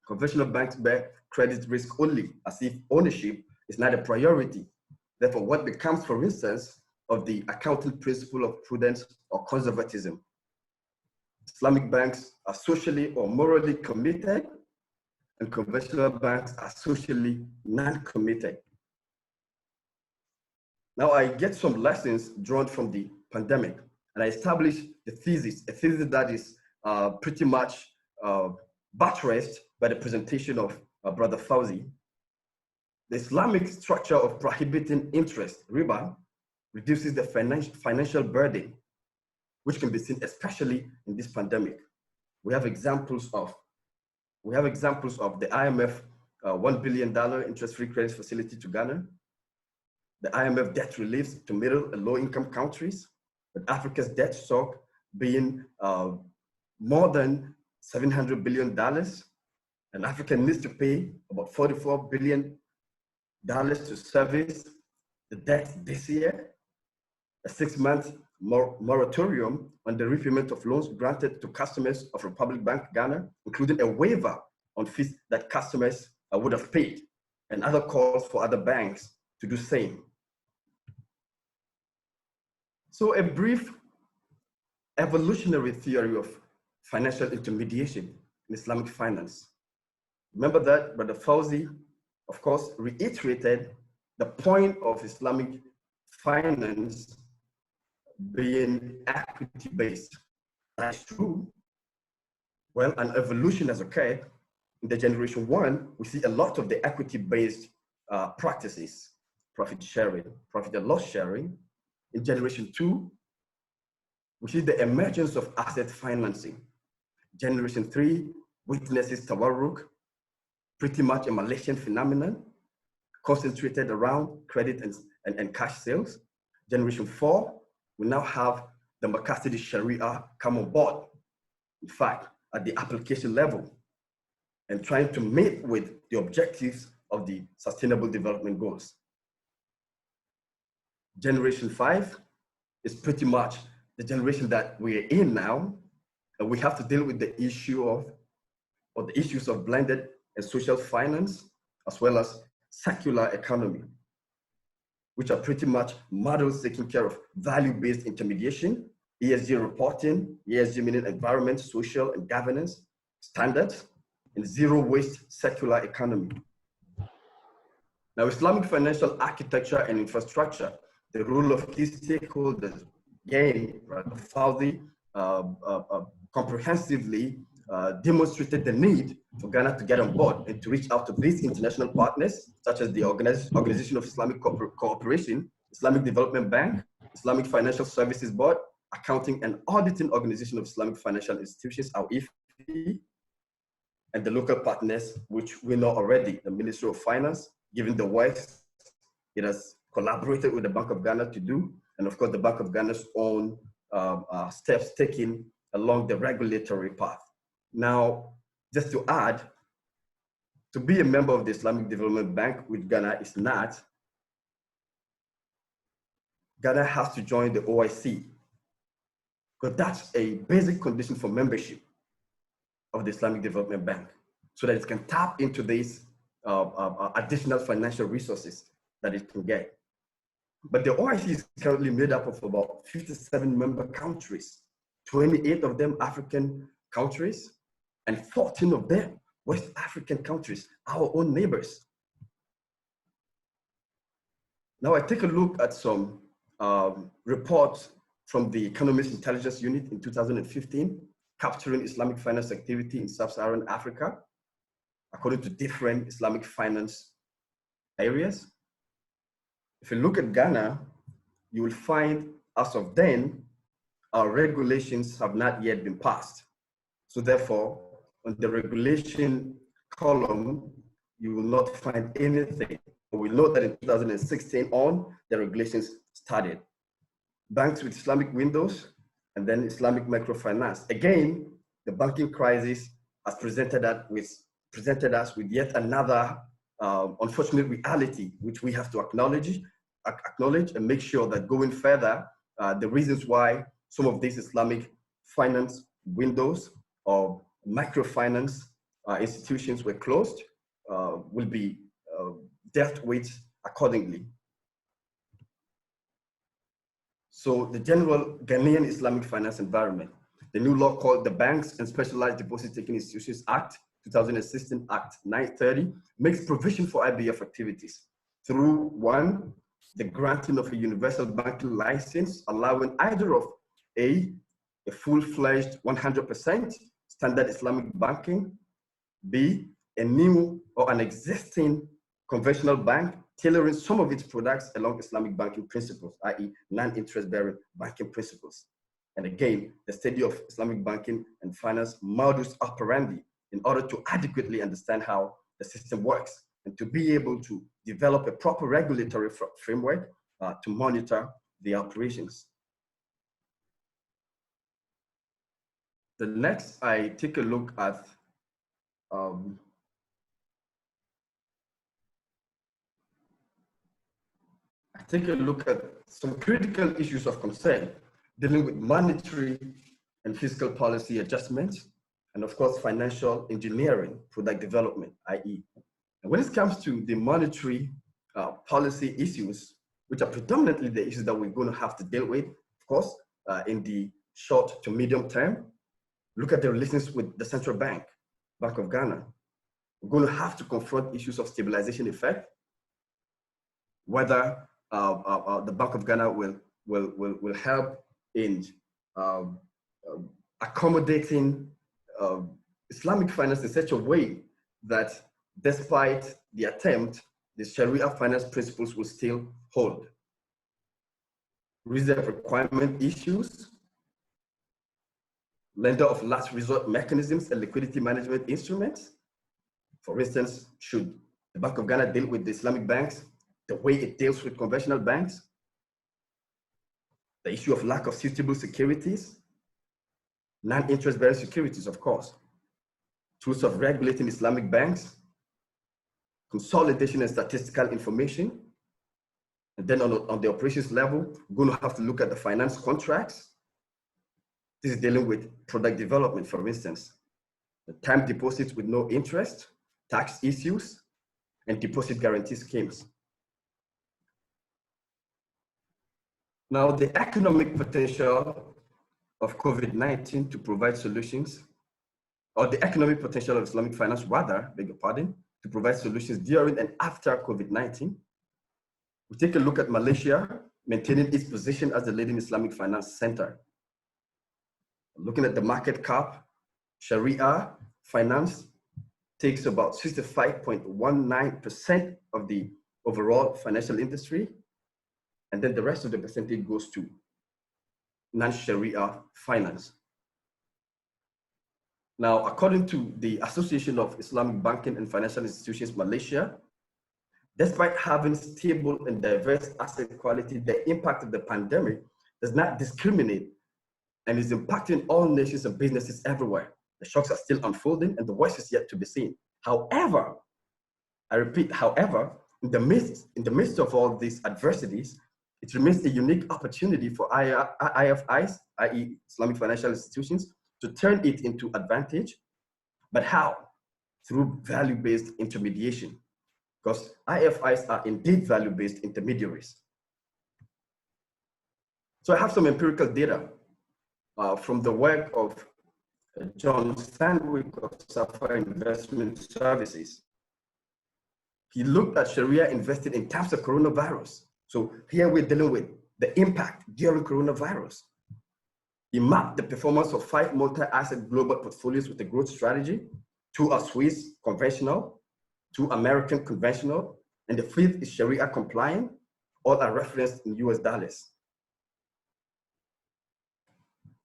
Conventional banks bear credit risk only, as if ownership is not a priority. Therefore, what becomes, for instance, of the accounting principle of prudence or conservatism? Islamic banks are socially or morally committed, and conventional banks are socially non-committed. Now I get some lessons drawn from the pandemic, and I establish a thesis that is pretty much buttressed by the presentation of Brother Fauzi. The Islamic structure of prohibiting interest, riba, reduces the financial burden, which can be seen especially in this pandemic. We have examples of the IMF $1 billion interest-free credit facility to Ghana, the IMF debt reliefs to middle and low-income countries, with Africa's debt stock being more than $700 billion, and Africa needs to pay about $44 billion to service the debt this year. A 6-month moratorium on the repayment of loans granted to customers of Republic Bank Ghana, including a waiver on fees that customers would have paid, and other calls for other banks to do the same. So a brief evolutionary theory of financial intermediation in Islamic finance. Remember that Brother Fauzi, of course, reiterated the point of Islamic finance being equity-based. That's true. Well, an evolution has occurred. In the generation 1, we see a lot of the equity-based practices, profit sharing, profit and loss sharing. In generation 2, we see the emergence of asset financing. Generation 3 witnesses tawarruk, pretty much a Malaysian phenomenon, concentrated around credit and cash sales. Generation 4, we now have the Maqasid Sharia come on board, in fact, at the application level, and trying to meet with the objectives of the Sustainable Development Goals. Generation 5 is pretty much the generation that we're in now, and we have to deal with the issue or the issues of blended and social finance, as well as secular economy, which are pretty much models taking care of value-based intermediation, ESG reporting, ESG meaning environment, social, and governance, standards, and zero waste circular economy. Now, Islamic financial architecture and infrastructure, the role of key stakeholders, again, Fawzi comprehensively demonstrated the need for Ghana to get on board and to reach out to these international partners, such as the Organization of Islamic Cooperation, Islamic Development Bank, Islamic Financial Services Board, Accounting and Auditing Organization of Islamic Financial Institutions, our IFI, and the local partners, which we know already, the Ministry of Finance, given the work it has collaborated with the Bank of Ghana to do, and of course the Bank of Ghana's own steps taken along the regulatory path. Now, just to add, to be a member of the Islamic Development Bank, which Ghana is not, Ghana has to join the OIC, because that's a basic condition for membership of the Islamic Development Bank, so that it can tap into these additional financial resources that it can get. But the OIC is currently made up of about 57 member countries, 28 of them African countries, and 14 of them West African countries, our own neighbors. Now I take a look at some reports from the Economist Intelligence Unit in 2015, capturing Islamic finance activity in Sub-Saharan Africa, according to different Islamic finance areas. If you look at Ghana, you will find as of then, our regulations have not yet been passed. So therefore, on the regulation column, you will not find anything. But we know that in 2016 on, the regulations started. Banks with Islamic windows, and then Islamic microfinance. Again, the banking crisis has presented us with yet another unfortunate reality, which we have to acknowledge and make sure that going further, the reasons why some of these Islamic finance windows or microfinance institutions were closed will be dealt with accordingly. So the general Ghanaian Islamic finance environment, the new law called the Banks and Specialized Deposit Taking Institutions Act, 2016 Act 930, makes provision for IBF activities through one, the granting of a universal banking license, allowing either of a full-fledged 100% standard Islamic banking, B, a new or an existing conventional bank tailoring some of its products along Islamic banking principles, i.e. non-interest-bearing banking principles. And again, the study of Islamic banking and finance modus operandi in order to adequately understand how the system works and to be able to develop a proper regulatory framework to monitor the operations. The next, I take a look at some critical issues of concern dealing with monetary and fiscal policy adjustments, and of course, financial engineering, product development, i.e. And when it comes to the monetary policy issues, which are predominantly the issues that we're going to have to deal with, of course, in the short to medium term, look at the relations with the central bank, Bank of Ghana. We're going to have to confront issues of stabilization effect, whether the Bank of Ghana will help in accommodating Islamic finance in such a way that despite the attempt, the Sharia finance principles will still hold. Reserve requirement issues, lender of last resort mechanisms and liquidity management instruments. For instance, should the Bank of Ghana deal with the Islamic banks the way it deals with conventional banks? The issue of lack of suitable securities, non-interest-bearing securities, of course. Tools of regulating Islamic banks, consolidation and statistical information. And then on the operations level, we're going to have to look at the finance contracts. This is dealing with product development, for instance. The time deposits with no interest, tax issues, and deposit guarantee schemes. Now, the economic potential of COVID-19 to provide solutions or the economic potential of Islamic finance, rather, beg your pardon, to provide solutions during and after COVID-19. We take a look at Malaysia, maintaining its position as the leading Islamic finance center. Looking at the market cap, Sharia finance takes about 65.19% of the overall financial industry, and then the rest of the percentage goes to non-Sharia finance. Now, according to the Association of Islamic Banking and Financial Institutions Malaysia, despite having stable and diverse asset quality, the impact of the pandemic does not discriminate and is impacting all nations and businesses everywhere. The shocks are still unfolding and the worst is yet to be seen. However, I repeat, however, in the midst of all these adversities, it remains a unique opportunity for IFIs, i.e. Islamic financial institutions, to turn it into advantage. But how? Through value-based intermediation, because IFIs are indeed value-based intermediaries. So I have some empirical data from the work of John Sandwick of Sapphire Investment Services. He looked at Sharia invested in times of coronavirus. So here we're dealing with the impact during coronavirus. He mapped the performance of 5 multi-asset global portfolios with a growth strategy. 2 are Swiss conventional, 2 American conventional, and the 5th is Sharia compliant. All are referenced in US dollars.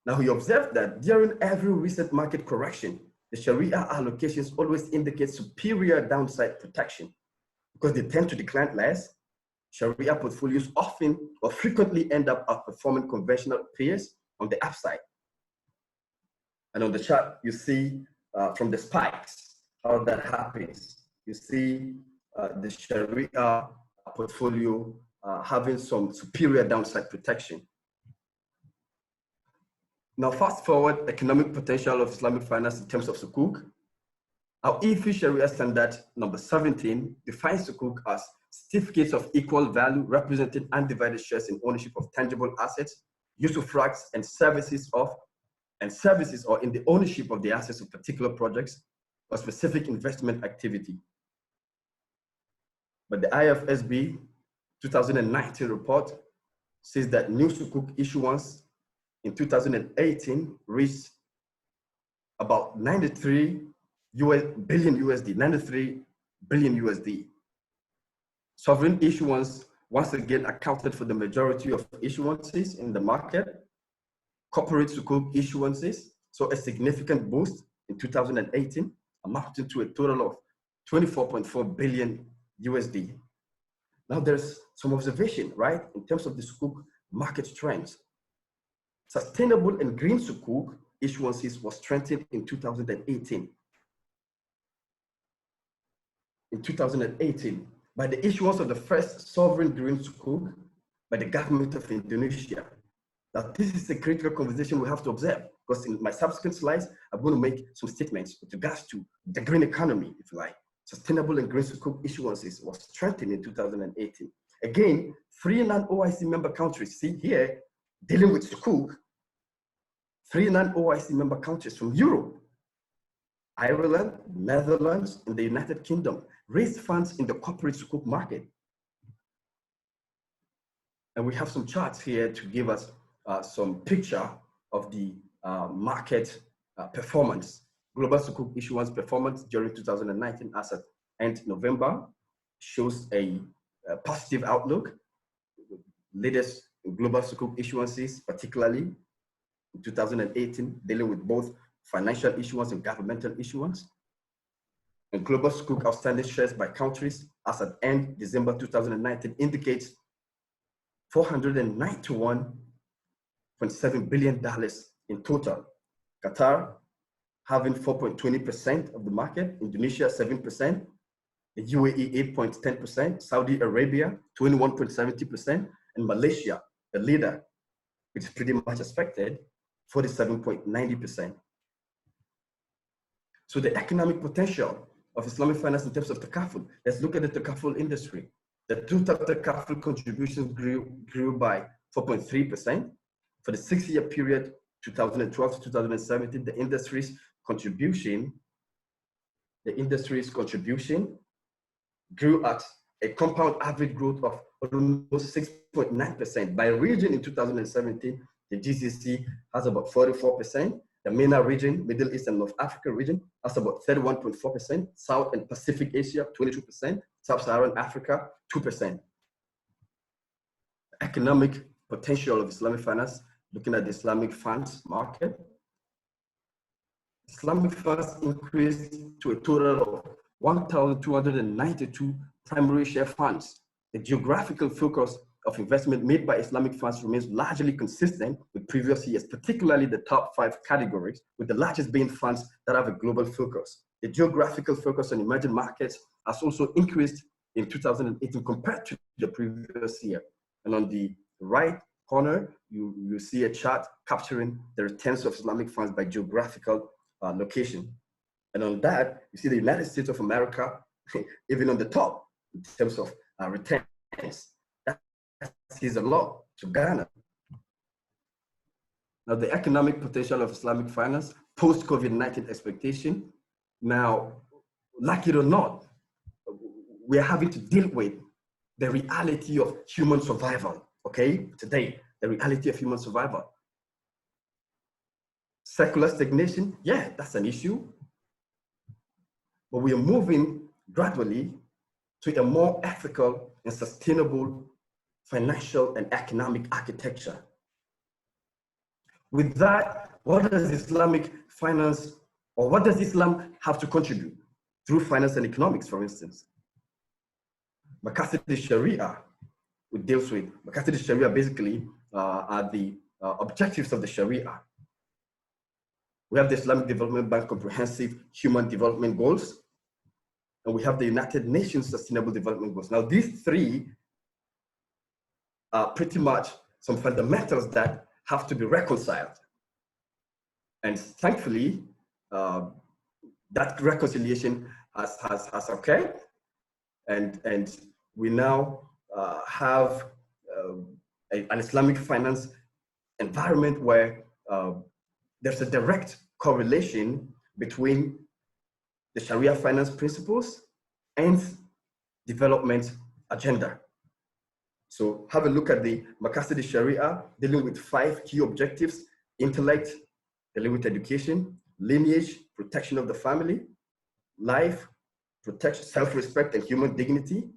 Now he observed that during every recent market correction, the Sharia allocations always indicate superior downside protection because they tend to decline less. Sharia portfolios often or frequently end up outperforming conventional peers on the upside. And on the chart, you see from the spikes how that happens. You see the Sharia portfolio having some superior downside protection. Now, fast forward economic potential of Islamic finance in terms of sukuk. Our IFI Sharia standard number 17 defines sukuk as certificates of equal value representing undivided shares in ownership of tangible assets, usufructs and services or in the ownership of the assets of particular projects or specific investment activity. But the IFSB 2019 report says that new sukuk issuance in 2018 reached about 93 billion USD. Sovereign issuance once again accounted for the majority of issuances in the market. Corporate sukuk issuances saw a significant boost in 2018, amounting to a total of 24.4 billion USD. Now there's some observation, right, in terms of the sukuk market trends. Sustainable and green sukuk issuances was strengthened in 2018. In 2018, by the issuance of the first sovereign green sukuk by the government of Indonesia. Now, this is a critical conversation we have to observe, because in my subsequent slides, I'm going to make some statements with regards to the green economy, if you like. Sustainable and green sukuk issuances was strengthened in 2018. Again, 3 non-OIC member countries, see here, dealing with sukuk, 3 non-OIC member countries from Europe, Ireland, Netherlands, and the United Kingdom raised funds in the corporate sukuk market. And we have some charts here to give us some picture of the market performance, global sukuk issuance performance during 2019 as at end November shows a positive outlook. Latest global sukuk issuances, particularly in 2018, dealing with both financial issuance and governmental issuance. And global sukuk outstanding shares by countries as at end December 2019 indicates $491.7 billion in total. Qatar having 4.20% of the market, Indonesia 7%, the UAE 8.10%, Saudi Arabia 21.70%, and Malaysia, the leader, which is pretty much expected, 47.90%. So the economic potential of Islamic finance in terms of takaful, let's look at the takaful industry. The total takaful contributions grew by 4.3% for the 6-year period 2012 to 2017, the industry's contribution grew at a compound average growth of almost 6.9%. By region in 2017, the GCC has about 44%. The MENA region, Middle East and North Africa region, has about 31.4%. South and Pacific Asia, 22%. Sub-Saharan Africa, 2%. Economic potential of Islamic finance, looking at the Islamic funds market. Islamic funds increased to a total of 1,292 primary share funds. The geographical focus of investment made by Islamic funds remains largely consistent with previous years, particularly the top 5 categories, with the largest being funds that have a global focus. The geographical focus on emerging markets has also increased in 2018 compared to the previous year. And on the right corner, you see a chart capturing the returns of Islamic funds by geographical location. And on that, you see the United States of America, even on the top in terms of returns. That says a lot to Ghana. Now, the economic potential of Islamic finance, post-COVID-19 expectation. Now, like it or not, we're having to deal with the reality of human survival, okay? Today, the reality of human survival. Secular stagnation, yeah, that's an issue. But we are moving gradually to a more ethical and sustainable financial and economic architecture. With that, what does Islamic finance, or what does Islam have to contribute through finance and economics, for instance? Maqasid Sharia, which deals with, Maqasid Sharia basically are the objectives of the Sharia. We have the Islamic Development Bank Comprehensive Human Development Goals, and we have the United Nations Sustainable Development Goals. Now, these 3 are pretty much some fundamentals that have to be reconciled. And thankfully, that reconciliation has occurred. And we now have an Islamic finance environment where there's a direct correlation between the Sharia finance principles and development agenda. So have a look at the Maqasid Sharia, dealing with 5 key objectives: intellect, dealing with education; lineage, protection of the family; life, protection, self-respect and human dignity;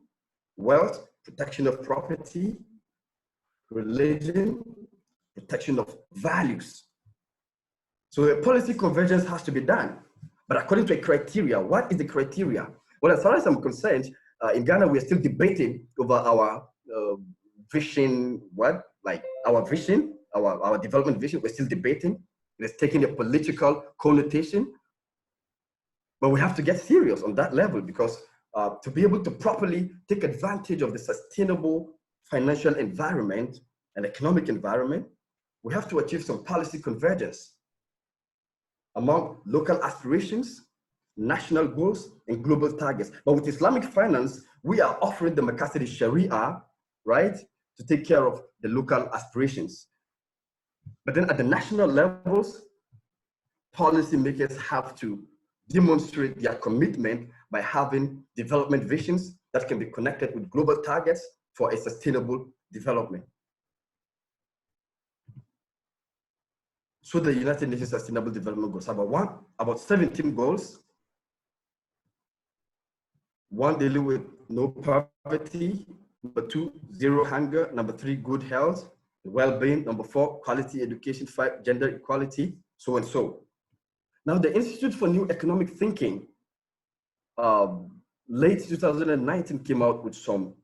wealth, protection of property; religion, protection of values. So a policy convergence has to be done, but according to a criteria. What is the criteria? Well, as far as I'm concerned, in Ghana, we are still debating over our vision, our vision, our development vision. We're still debating. It's taking a political connotation, but we have to get serious on that level, because to be able to properly take advantage of the sustainable financial environment and economic environment, we have to achieve some policy convergence among local aspirations, national goals, and global targets. But with Islamic finance, we are offering the Maqasid Sharia, right, to take care of the local aspirations. But then at the national levels, policymakers have to demonstrate their commitment by having development visions that can be connected with global targets for a sustainable development. So the United Nations Sustainable Development Goals have about 17 goals. 1, dealing with no poverty. Number 2, zero hunger. Number 3, good health, well-being. Number 4, quality education. 5, gender equality, so and so. Now, the Institute for New Economic Thinking, late 2019, came out with some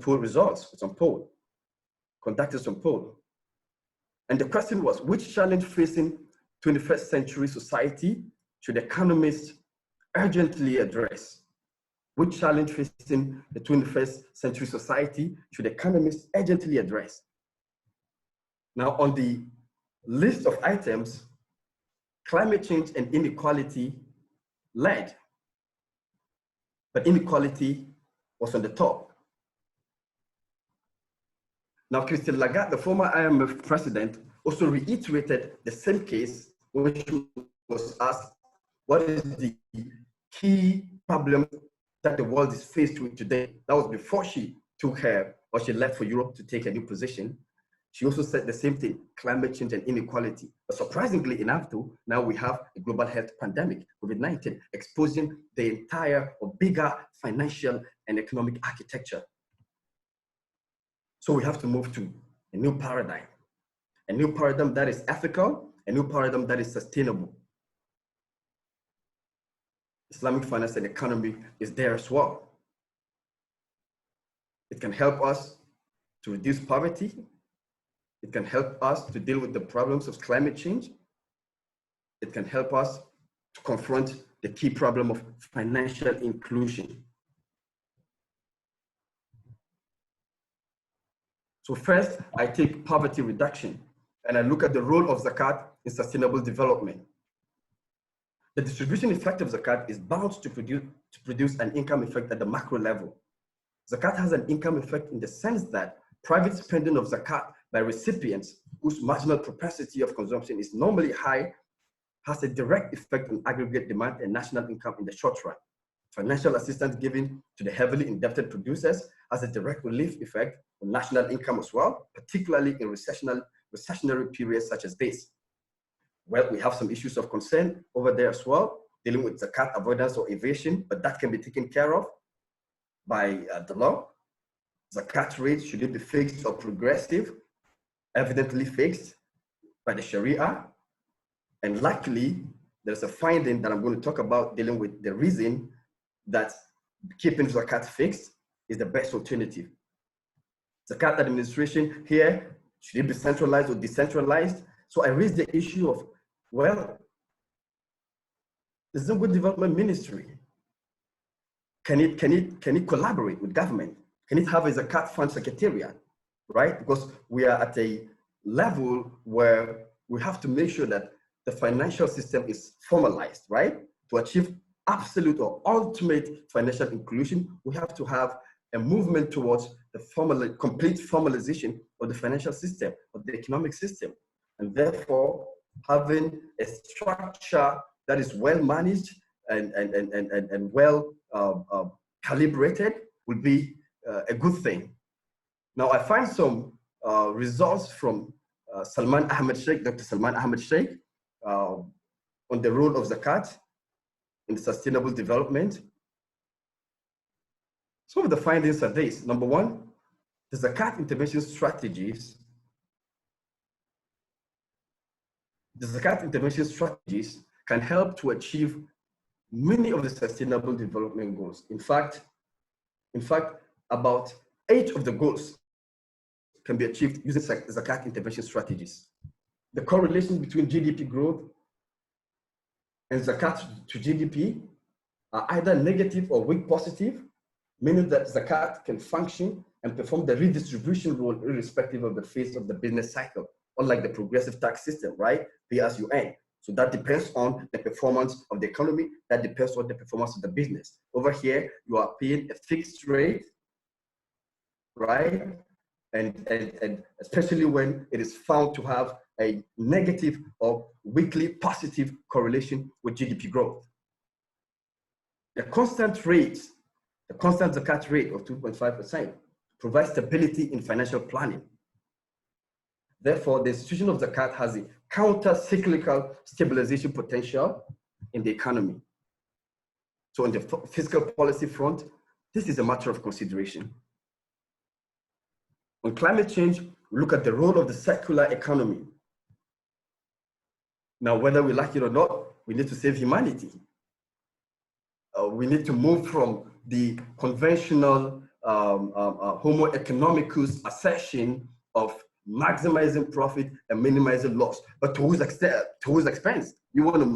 poll results, conducted some poll. And the question was, which challenge facing 21st century society should economists urgently address? Which challenge facing the 21st century society should economists urgently address? Now, on the list of items, climate change and inequality led, but inequality was on the top. Now, Christine Lagarde, the former IMF president, also reiterated the same case, which was asked, what is the key problem that the world is faced with today? That was before she took her, or she left for Europe to take a new position. She also said the same thing, climate change and inequality. But surprisingly enough, though, now we have a global health pandemic, COVID-19, exposing the entire or bigger financial and economic architecture. So we have to move to a new paradigm that is ethical, a new paradigm that is sustainable. Islamic finance and economy is there as well. It can help us to reduce poverty. It can help us to deal with the problems of climate change. It can help us to confront the key problem of financial inclusion. So first, I take poverty reduction, and I look at the role of zakat in sustainable development. The distribution effect of zakat is bound to produce an income effect at the macro level. Zakat has an income effect in the sense that private spending of zakat by recipients whose marginal propensity of consumption is normally high has a direct effect on aggregate demand and national income in the short run. Financial assistance given to the heavily indebted producers has a direct relief effect on national income as well, particularly in recessionary periods such as this. Well, we have some issues of concern over there as well, dealing with zakat avoidance or evasion, but that can be taken care of by the law. Zakat rate, should it be fixed or progressive? Evidently fixed by the Sharia. And luckily, there's a finding that I'm going to talk about dealing with the reason that keeping zakat fixed is the best alternative. Zakat administration here, should it be centralized or decentralized? So I raised the issue of, well, the Zimbabwe Development Ministry, can it collaborate with government? Can it have a zakat fund secretariat, right? Because we are at a level where we have to make sure that the financial system is formalized, right? To achieve absolute or ultimate financial inclusion, we have to have a movement towards the complete formalization of the financial system, of the economic system. And therefore, having a structure that is well managed and well calibrated would be a good thing. Now, I find some results from Salman Ahmed Sheikh, Dr. Salman Ahmed Sheikh, on the role of zakat in sustainable development. Some of the findings are this. Number one, the zakat intervention strategies can help to achieve many of the sustainable development goals. In fact, about 8 of the goals can be achieved using zakat intervention strategies. The correlation between GDP growth and zakat to GDP are either negative or weak positive, meaning that zakat can function and perform the redistribution role irrespective of the phase of the business cycle, unlike the progressive tax system, right? Pay as you earn. So that depends on the performance of the economy, that depends on the performance of the business. Over here, you are paying a fixed rate, right? And especially when it is found to have a negative or weakly positive correlation with GDP growth. The constant zakat rate of 2.5% provides stability in financial planning. Therefore, the institution of zakat has a counter-cyclical stabilization potential in the economy. So on the fiscal policy front, this is a matter of consideration. On climate change, we look at the role of the circular economy. Now, whether we like it or not, we need to save humanity. We need to move from the conventional Homo economicus assertion of maximizing profit and minimizing loss. But to whose expense? You want to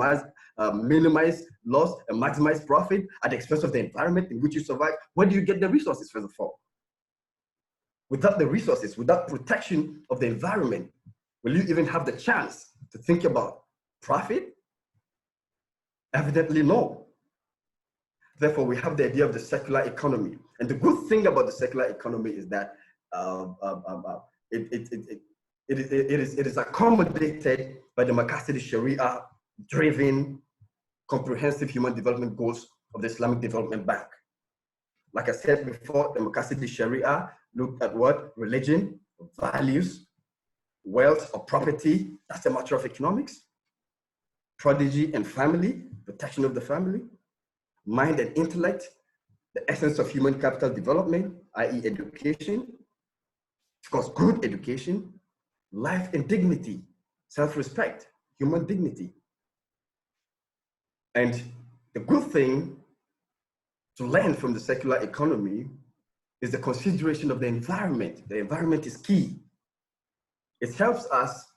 minimize loss and maximize profit at the expense of the environment in which you survive? Where do you get the resources, first of all? Without the resources, without protection of the environment, will you even have the chance to think about profit? Evidently, no. Therefore, we have the idea of the circular economy. And the good thing about the circular economy is that it is accommodated by the Maqasid Sharia-driven comprehensive human development goals of the Islamic Development Bank. Like I said before, the Maqasid Sharia looked at what? Religion, values, wealth or property, that's a matter of economics, prodigy and family, protection of the family, mind and intellect, the essence of human capital development, i.e. education, of course, good education, life and dignity, self-respect, human dignity. And the good thing to learn from the secular economy is the consideration of the environment. The environment is key. It helps us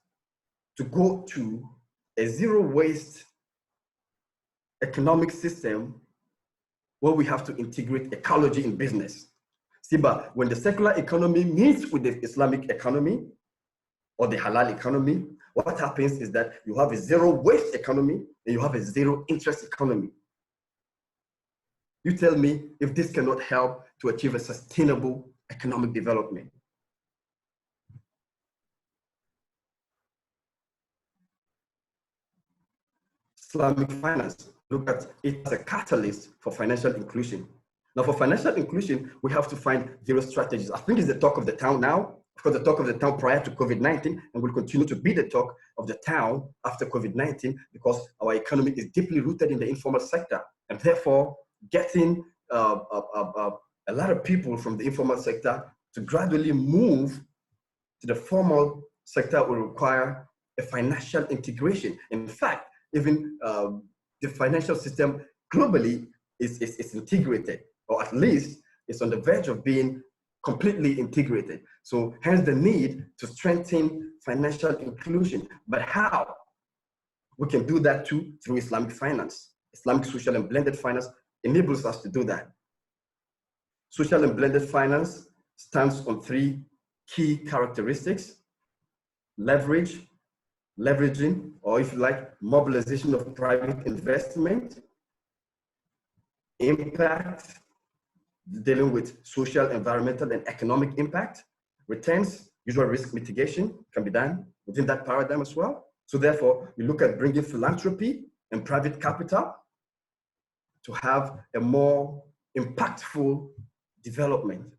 to go to a zero waste economic system where we have to integrate ecology in business. See, but when the secular economy meets with the Islamic economy or the halal economy, what happens is that you have a zero waste economy and you have a zero interest economy. You tell me if this cannot help to achieve a sustainable economic development. Islamic finance, look at it as a catalyst for financial inclusion. Now, for financial inclusion, we have to find various strategies. I think it's the talk of the town now. Of course, the talk of the town prior to COVID-19, and will continue to be the talk of the town after COVID-19, because our economy is deeply rooted in the informal sector. And therefore, getting a lot of people from the informal sector to gradually move to the formal sector will require a financial integration. In fact, even the financial system globally is integrated, or at least it's on the verge of being completely integrated. So hence the need to strengthen financial inclusion. But how? We can do that too through Islamic finance. Islamic social and blended finance enables us to do that. Social and blended finance stands on three key characteristics: leverage, leveraging, or if you like, mobilization of private investment, impact, dealing with social, environmental, and economic impact, returns, usual risk mitigation can be done within that paradigm as well. So therefore, we look at bringing philanthropy and private capital to have a more impactful development.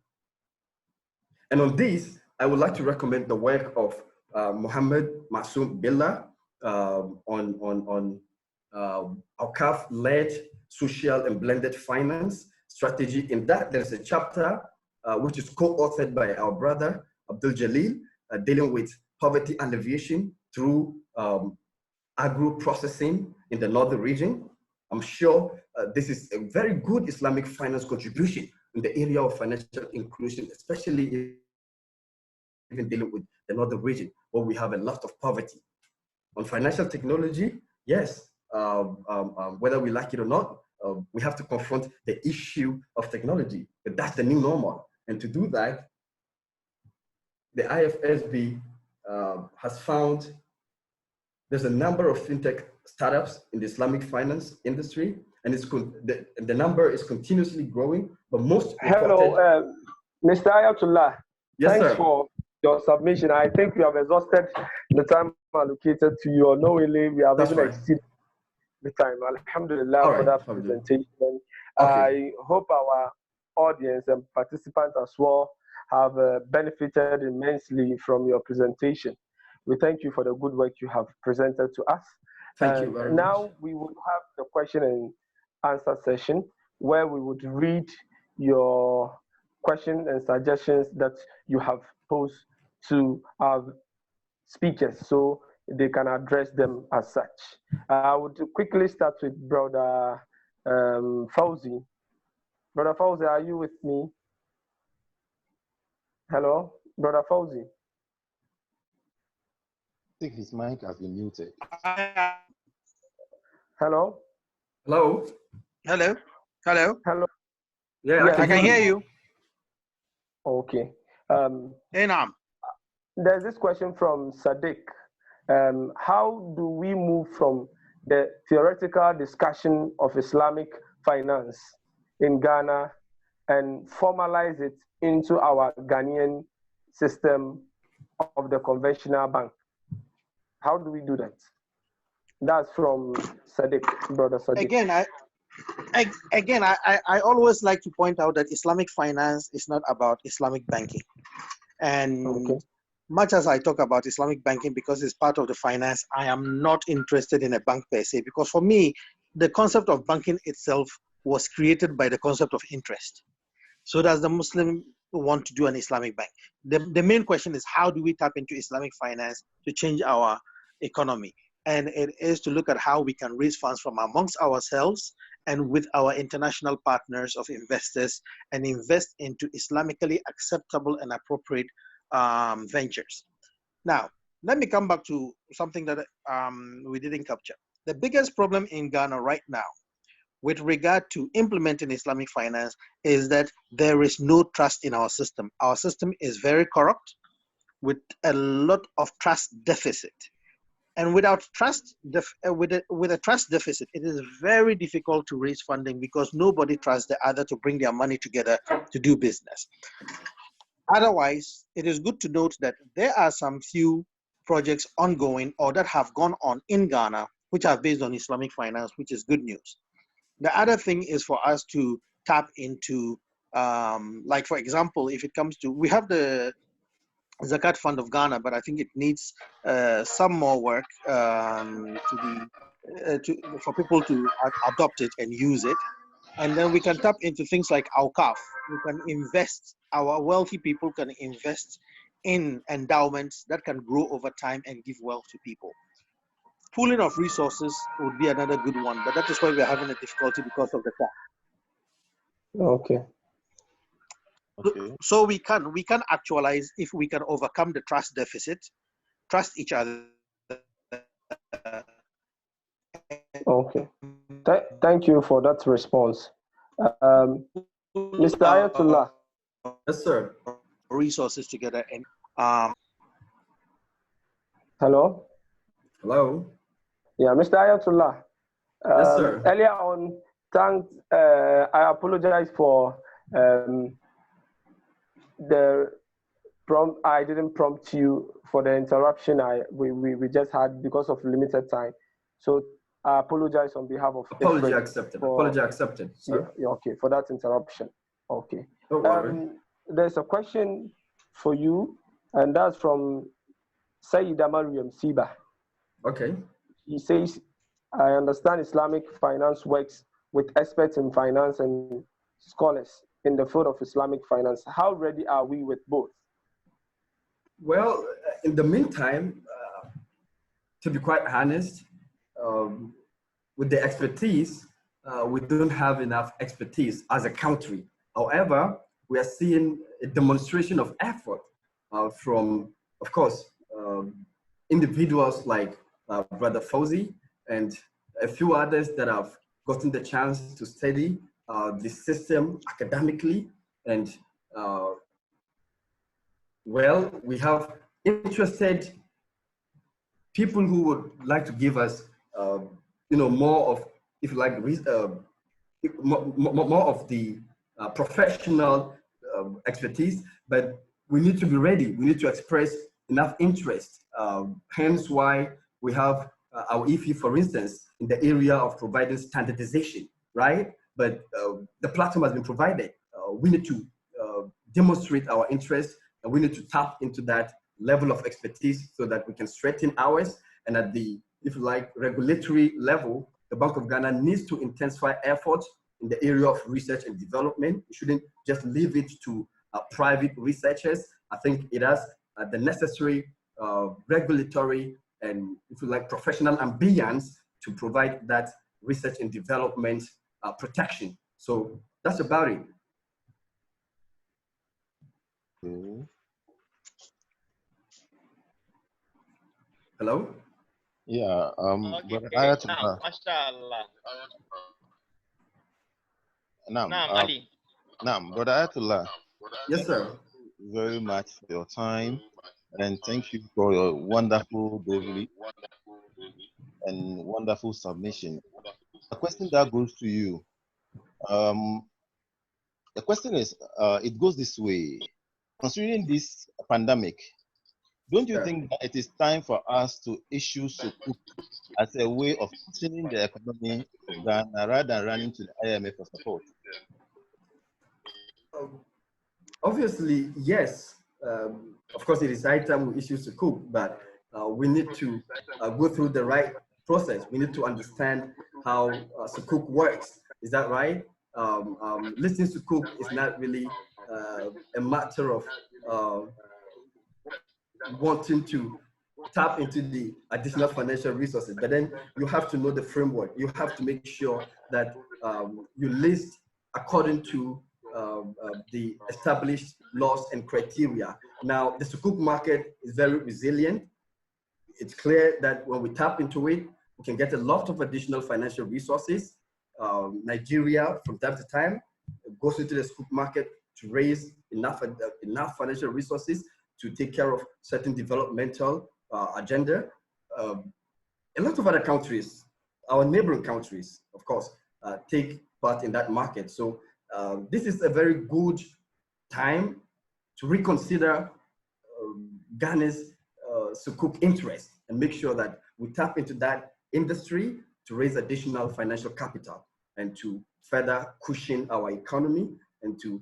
And on this, I would like to recommend the work of Mohammed Masoom Billah on Awqaf-led social and blended finance strategy. In that, there's a chapter which is co-authored by our brother, Abdul Jalil, dealing with poverty alleviation through agro-processing in the northern region. I'm sure this is a very good Islamic finance contribution in the area of financial inclusion, especially even dealing with the northern region, where we have a lot of poverty. On financial technology, yes, whether we like it or not, we have to confront the issue of technology, but that's the new normal. And to do that, the IFSB has found there's a number of fintech startups in the Islamic finance industry, and the number is continuously growing, but most Hello, Mr. Ayatollah. Yes, thanks sir. for your submission. I think we have exhausted the time allocated to you. Unknowingly, we have even exceeded the time. Alhamdulillah for that presentation. Okay. I hope our audience and participants as well have benefited immensely from your presentation. We thank you for the good work you have presented to us. Thank you very much. Now we will have the question and answer session where we would read your questions and suggestions that you have posed to our speakers so they can address them as such. I would quickly start with Brother Fauzi. Brother Fauzi, are you with me? Hello, Brother Fauzi. I think his mic has been muted. Hello? Hello? Hello? Hello? Hello? Yeah, I can hear you. Okay. Hey, Nam. There's this question from Sadiq. How do we move from the theoretical discussion of Islamic finance in Ghana and formalize it into our Ghanaian system of the conventional bank. How do we do that? That's from Sadiq, brother Sadiq. Again, I always like to point out that Islamic finance is not about Islamic banking. And much as I talk about Islamic banking because it's part of the finance, I am not interested in a bank per se, because for me, the concept of banking itself was created by the concept of interest. So does the Muslim want to do an Islamic bank? The main question is, how do we tap into Islamic finance to change our economy? And it is to look at how we can raise funds from amongst ourselves and with our international partners of investors and invest into Islamically acceptable and appropriate ventures. Now, let me come back to something that we didn't capture. The biggest problem in Ghana right now with regard to implementing Islamic finance is that there is no trust in our system. Our system is very corrupt with a lot of trust deficit. And without trust, with a trust deficit, it is very difficult to raise funding because nobody trusts the other to bring their money together to do business. Otherwise, it is good to note that there are some few projects ongoing or that have gone on in Ghana, which are based on Islamic finance, which is good news. The other thing is for us to tap into, like for example, if it comes to, we have the Zakat Fund of Ghana, but I think it needs some more work for people to adopt it and use it. And then we can tap into things like Awqaf. We can invest, our wealthy people can invest in endowments that can grow over time and give wealth to people. Pooling of resources would be another good one, but that is why we're having a difficulty because of the tax. Okay. So we can actualize if we can overcome the trust deficit, trust each other. Okay. Thank you for that response. Mr. Ayatollah. Yes, sir. Resources together and Hello. Hello. Yeah, Mr. Ayatollah. Yes, sir. Earlier on, I apologize for the prompt. I didn't prompt you for the interruption we just had because of limited time. So I apologize on behalf of apology accepted. Apology accepted, sir. Yeah, okay, for that interruption. Okay. Don't worry. There's a question for you, and that's from Sayyida Mariam Siba. Okay. He says, I understand Islamic finance works with experts in finance and scholars in the field of Islamic finance. How ready are we with both? Well, in the meantime, to be quite honest, with the expertise, we don't have enough expertise as a country. However, we are seeing a demonstration of effort from, of course, individuals like Brother Fawzi and a few others that have gotten the chance to study the system academically. And well, we have interested people who would like to give us, more of, if you like, more of the professional expertise, but we need to be ready. We need to express enough interest. Hence why we have our IFI, for instance, in the area of providing standardization, right? But the platform has been provided. We need to demonstrate our interest, and we need to tap into that level of expertise so that we can strengthen ours. And at the, if you like, regulatory level, the Bank of Ghana needs to intensify efforts in the area of research and development. We shouldn't just leave it to private researchers. I think it has the necessary regulatory and, if you like, professional ambience to provide that research and development protection. So that's about it. Hello? Yeah, okay. Mashallah. Ali. Brother Ayatollah. Yes, sir. Very much for your time, and thank you for your wonderful delivery and wonderful submission. A question that goes to you. The question is, it goes this way. Considering this pandemic, Don't you think that it is time for us to issue Sukuk as a way of tuning the economy of Ghana rather than running to the IMF for support? Obviously, yes. Of course, it is high time we issue Sukuk, but we need to go through the right process. We need to understand how Sukuk works. Is that right? Listing Sukuk is not really a matter of wanting to tap into the additional financial resources, but then you have to know the framework. You have to make sure that you list according to the established laws and criteria. Now, the Sukuk market is very resilient. It's clear that when we tap into it, we can get a lot of additional financial resources. Nigeria, from time to time, goes into the Sukuk market to raise enough financial resources to take care of certain developmental agenda. A lot of other countries, our neighboring countries, of course, take part in that market. So this is a very good time to reconsider Ghana's Sukuk interest and make sure that we tap into that industry to raise additional financial capital and to further cushion our economy and to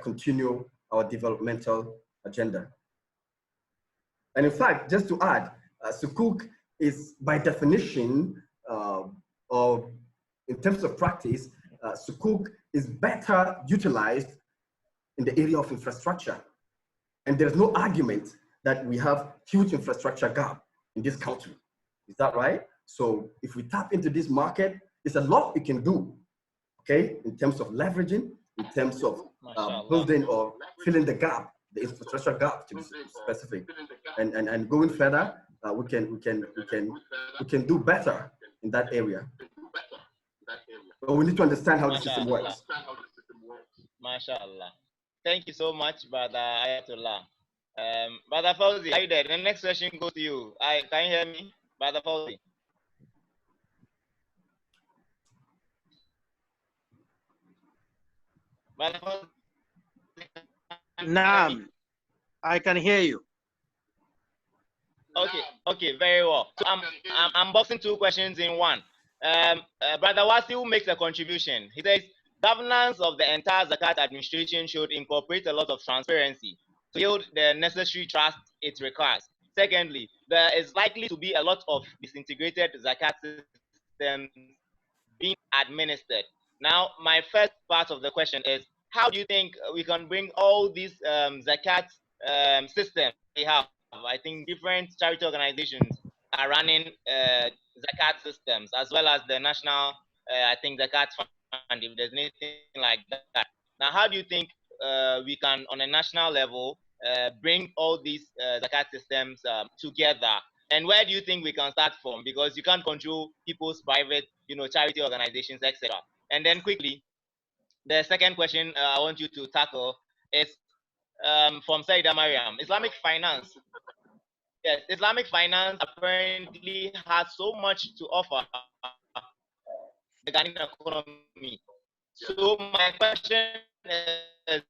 continue our developmental agenda. And in fact, just to add, Sukuk is by definition, or in terms of practice, Sukuk is better utilized in the area of infrastructure. And there's no argument that we have huge infrastructure gap in this country. Is that right? So if we tap into this market, there's a lot we can do, okay, in terms of leveraging, in terms of building or filling the gap, the infrastructure gap, to be specific, and going further, we can do better in that area. But we need to understand how the system works. MashaAllah. Thank you so much, Brother Ayatollah. Brother Fauzi, are you there? The next question goes to you. Can you hear me, Brother Fauzi? Brother Fauzi? Naam, I can hear you. Okay, very well. So I'm boxing two questions in one. Brother Wasiu makes a contribution. He says, governance of the entire Zakat administration should incorporate a lot of transparency to yield the necessary trust it requires. Secondly, there is likely to be a lot of disintegrated Zakat systems being administered. Now, my first part of the question is, how do you think we can bring all these Zakat systems we have? I think different charity organizations are running Zakat systems, as well as the national, I think, Zakat fund, if there's anything like that. Now, how do you think we can, on a national level, bring all these Zakat systems together? And where do you think we can start from? Because you can't control people's private, charity organizations, etc. And then quickly, the second question I want you to tackle is from Saida Mariam. Islamic finance. Yes, Islamic finance apparently has so much to offer the Ghanaian economy. So my question is,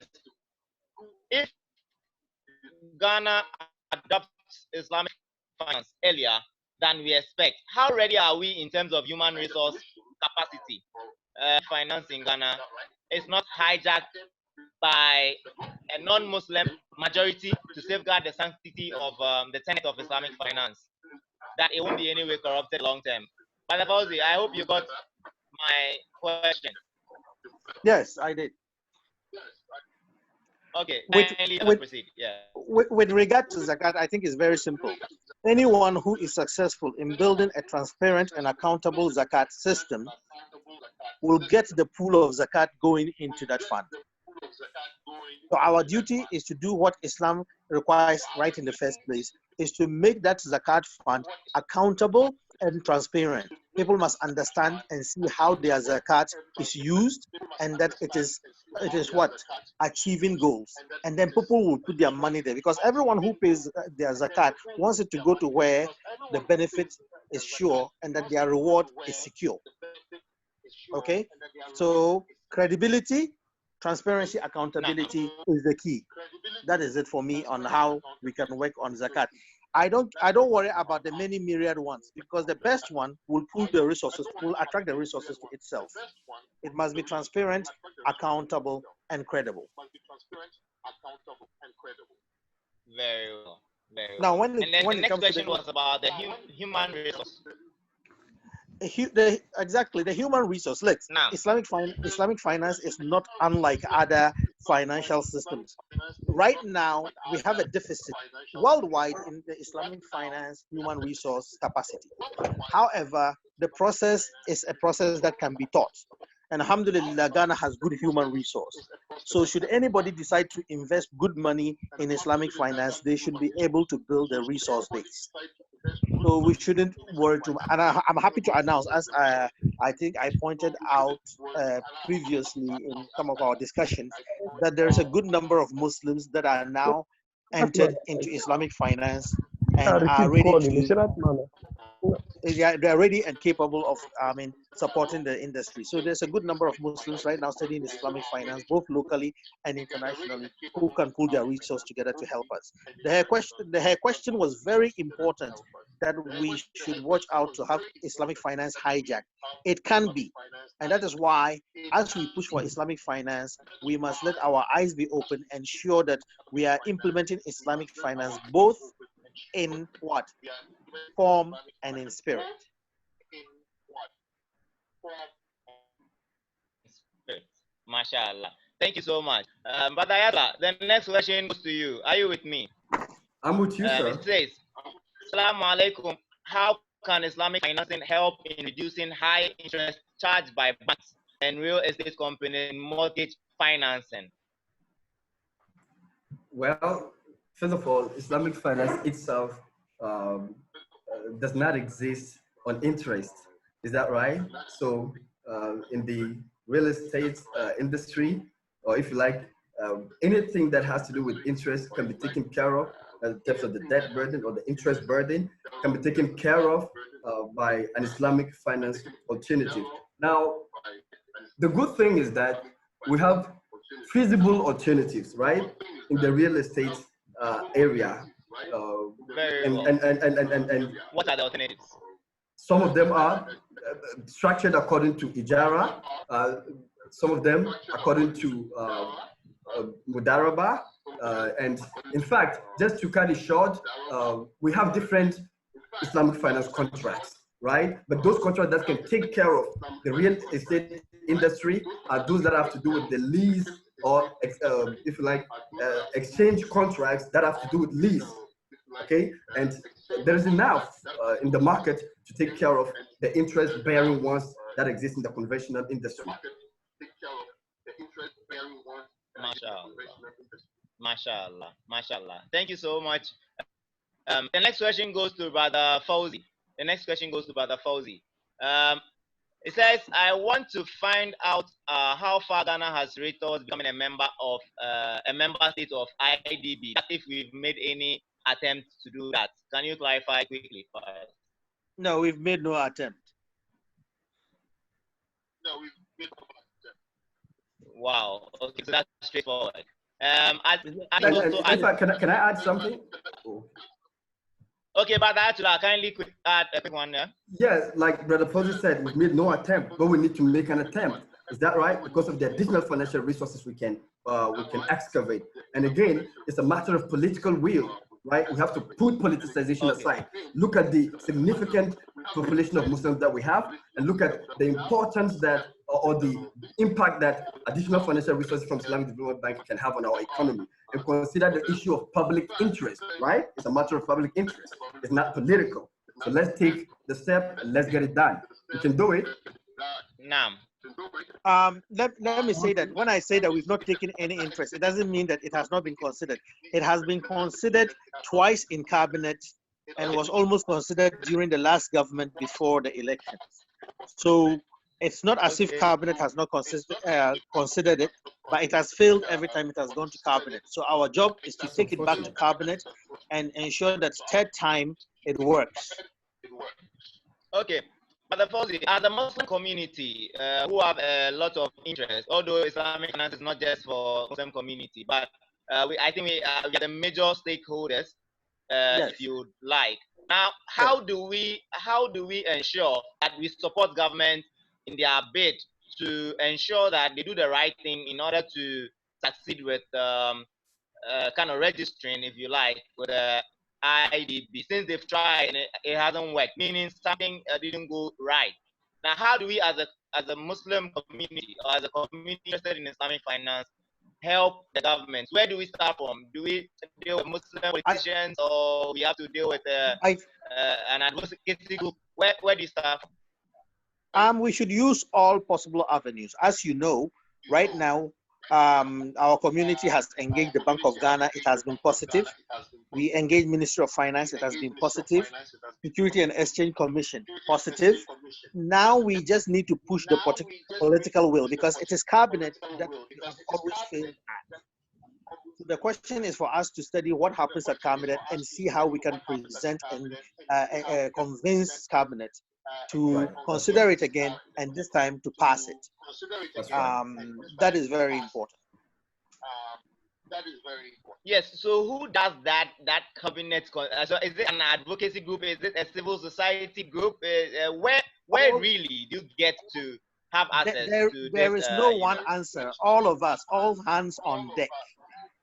if Ghana adopts Islamic finance earlier than we expect, how ready are we in terms of human resource capacity? Finance in Ghana is not hijacked by a non-Muslim majority to safeguard the sanctity of the tenet of Islamic finance, that it won't be in any way corrupted long term. Brother Fauzi, I hope you got my question. Yes, I did. Okay, proceed. Yeah. With regard to Zakat, I think it's very simple. Anyone who is successful in building a transparent and accountable Zakat system will get the pool of Zakat going into that fund. So our duty is to do what Islam requires right in the first place, is to make that Zakat fund accountable and transparent. People must understand and see how their Zakat is used, and that it is what? Achieving goals. And then people will put their money there, because everyone who pays their Zakat wants it to go to where the benefit is sure and that their reward is secure. Okay? So credibility Transparency, accountability is the key. That is it for me on how we can work on zakat. I don't worry about the many myriad ones, because the best one will pull the resources, will attract the resources to itself. It must be transparent, accountable, and credible. Very well. Very now, well. when it, And then when the it next comes to question was about the human resource. exactly the human resource. Look, Now, Islamic finance is not unlike other financial systems. Right now, we have a deficit worldwide in the Islamic finance human resource capacity. However, the process is a process that can be taught. And alhamdulillah, Ghana has good human resource. So should anybody decide to invest good money in Islamic finance, they should be able to build a resource base. So we shouldn't worry too much. And I'm happy to announce, as I think I pointed out previously in some of our discussions, that there's a good number of Muslims that are now entered into Islamic finance and are ready to, they are ready and capable of, supporting the industry. So there's a good number of Muslims right now studying Islamic finance, both locally and internationally, who can pull their resources together to help us. The question was very important, that we should watch out to have Islamic finance hijacked. It can be. And that is why, as we push for Islamic finance, we must let our eyes be open and ensure that we are implementing Islamic finance both in what? Form and in spirit. MashaAllah. Thank you so much. But Ayatollah, the next question goes to you. Are you with me? I'm with you, sir. It says, Assalamu alaikum. How can Islamic financing help in reducing high interest charged by banks and real estate companies in mortgage financing? Well, first of all, Islamic finance itself does not exist on interest. Is that right? So in the real estate industry, or if you like, anything that has to do with interest can be taken care of in terms of the debt burden or the interest burden can be taken care of by an Islamic finance alternative. Now, the good thing is that we have feasible alternatives, right, in the real estate area. Very well. And what are the alternatives? Some of them are structured according to Ijara, some of them according to Mudaraba, and in fact, just to cut it short, we have different Islamic finance contracts, right? But those contracts that can take care of the real estate industry are those that have to do with the lease, or if you like, exchange contracts that have to do with lease, okay? And there is enough in the market to take care of the interest-bearing ones that exist in the conventional industry. MashaAllah, MashaAllah. Thank you so much. The next question goes to Brother Fauzi. It says, I want to find out how far Ghana has rated towards becoming a member state of IDB. That's if we've made any attempt to do that. Can you clarify quickly for us? No, we've made no attempt. Wow. Okay, so that's straightforward. Can I add something? Okay, but Ayatollah, kindly add a quick one, yeah? Yes, like Brother Posey said, we've made no attempt, but we need to make an attempt. Is that right? Because of the additional financial resources we can excavate. And again, it's a matter of political will, right? We have to put politicization aside. Look at the significant population of Muslims that we have, and look at the importance that, or the impact that additional financial resources from Islamic Development Bank can have on our economy. And consider the issue of public interest, right? It's a matter of public interest. It's not political. So let's take the step and let's get it done. We can do it. Naam. Let me say that when I say that we've not taken any interest, it doesn't mean that it has not been considered. It has been considered twice in cabinet and was almost considered during the last government before the elections. So it's not as if cabinet has not considered it, but it has failed every time it has gone to cabinet. So our job is to take it back to cabinet and ensure that third time it works. Okay. But as a Muslim community who have a lot of interest, although Islamic finance is not just for Muslim community, but I think we are the major stakeholders, yes. if you would like. Now, how do we ensure that we support government in their bid to ensure that they do the right thing in order to succeed with kind of registering, if you like, with IDB, since they've tried and it hasn't worked, meaning something didn't go right. Now, how do we, as a Muslim community or as a community interested in Islamic finance, help the government? Where do we start from? Do we deal with Muslim politicians, or we have to deal with an advocacy group? Where do you start from? We should use all possible avenues. As you know, right now, our community has engaged the Bank of Ghana. It has been positive. We engaged Ministry of Finance. It has been positive. Security and Exchange Commission, positive. Now we just need to push the political will, because it is cabinet that we have always failed at. So the question is for us to study what happens at cabinet and see how we can present and convince cabinet to consider it again, and this time to pass it. That is very important. Yes. So who does that cabinet? So is it an advocacy group? Is it a civil society group? Where really do you get to have access to there is no one answer. All of us, all hands on deck.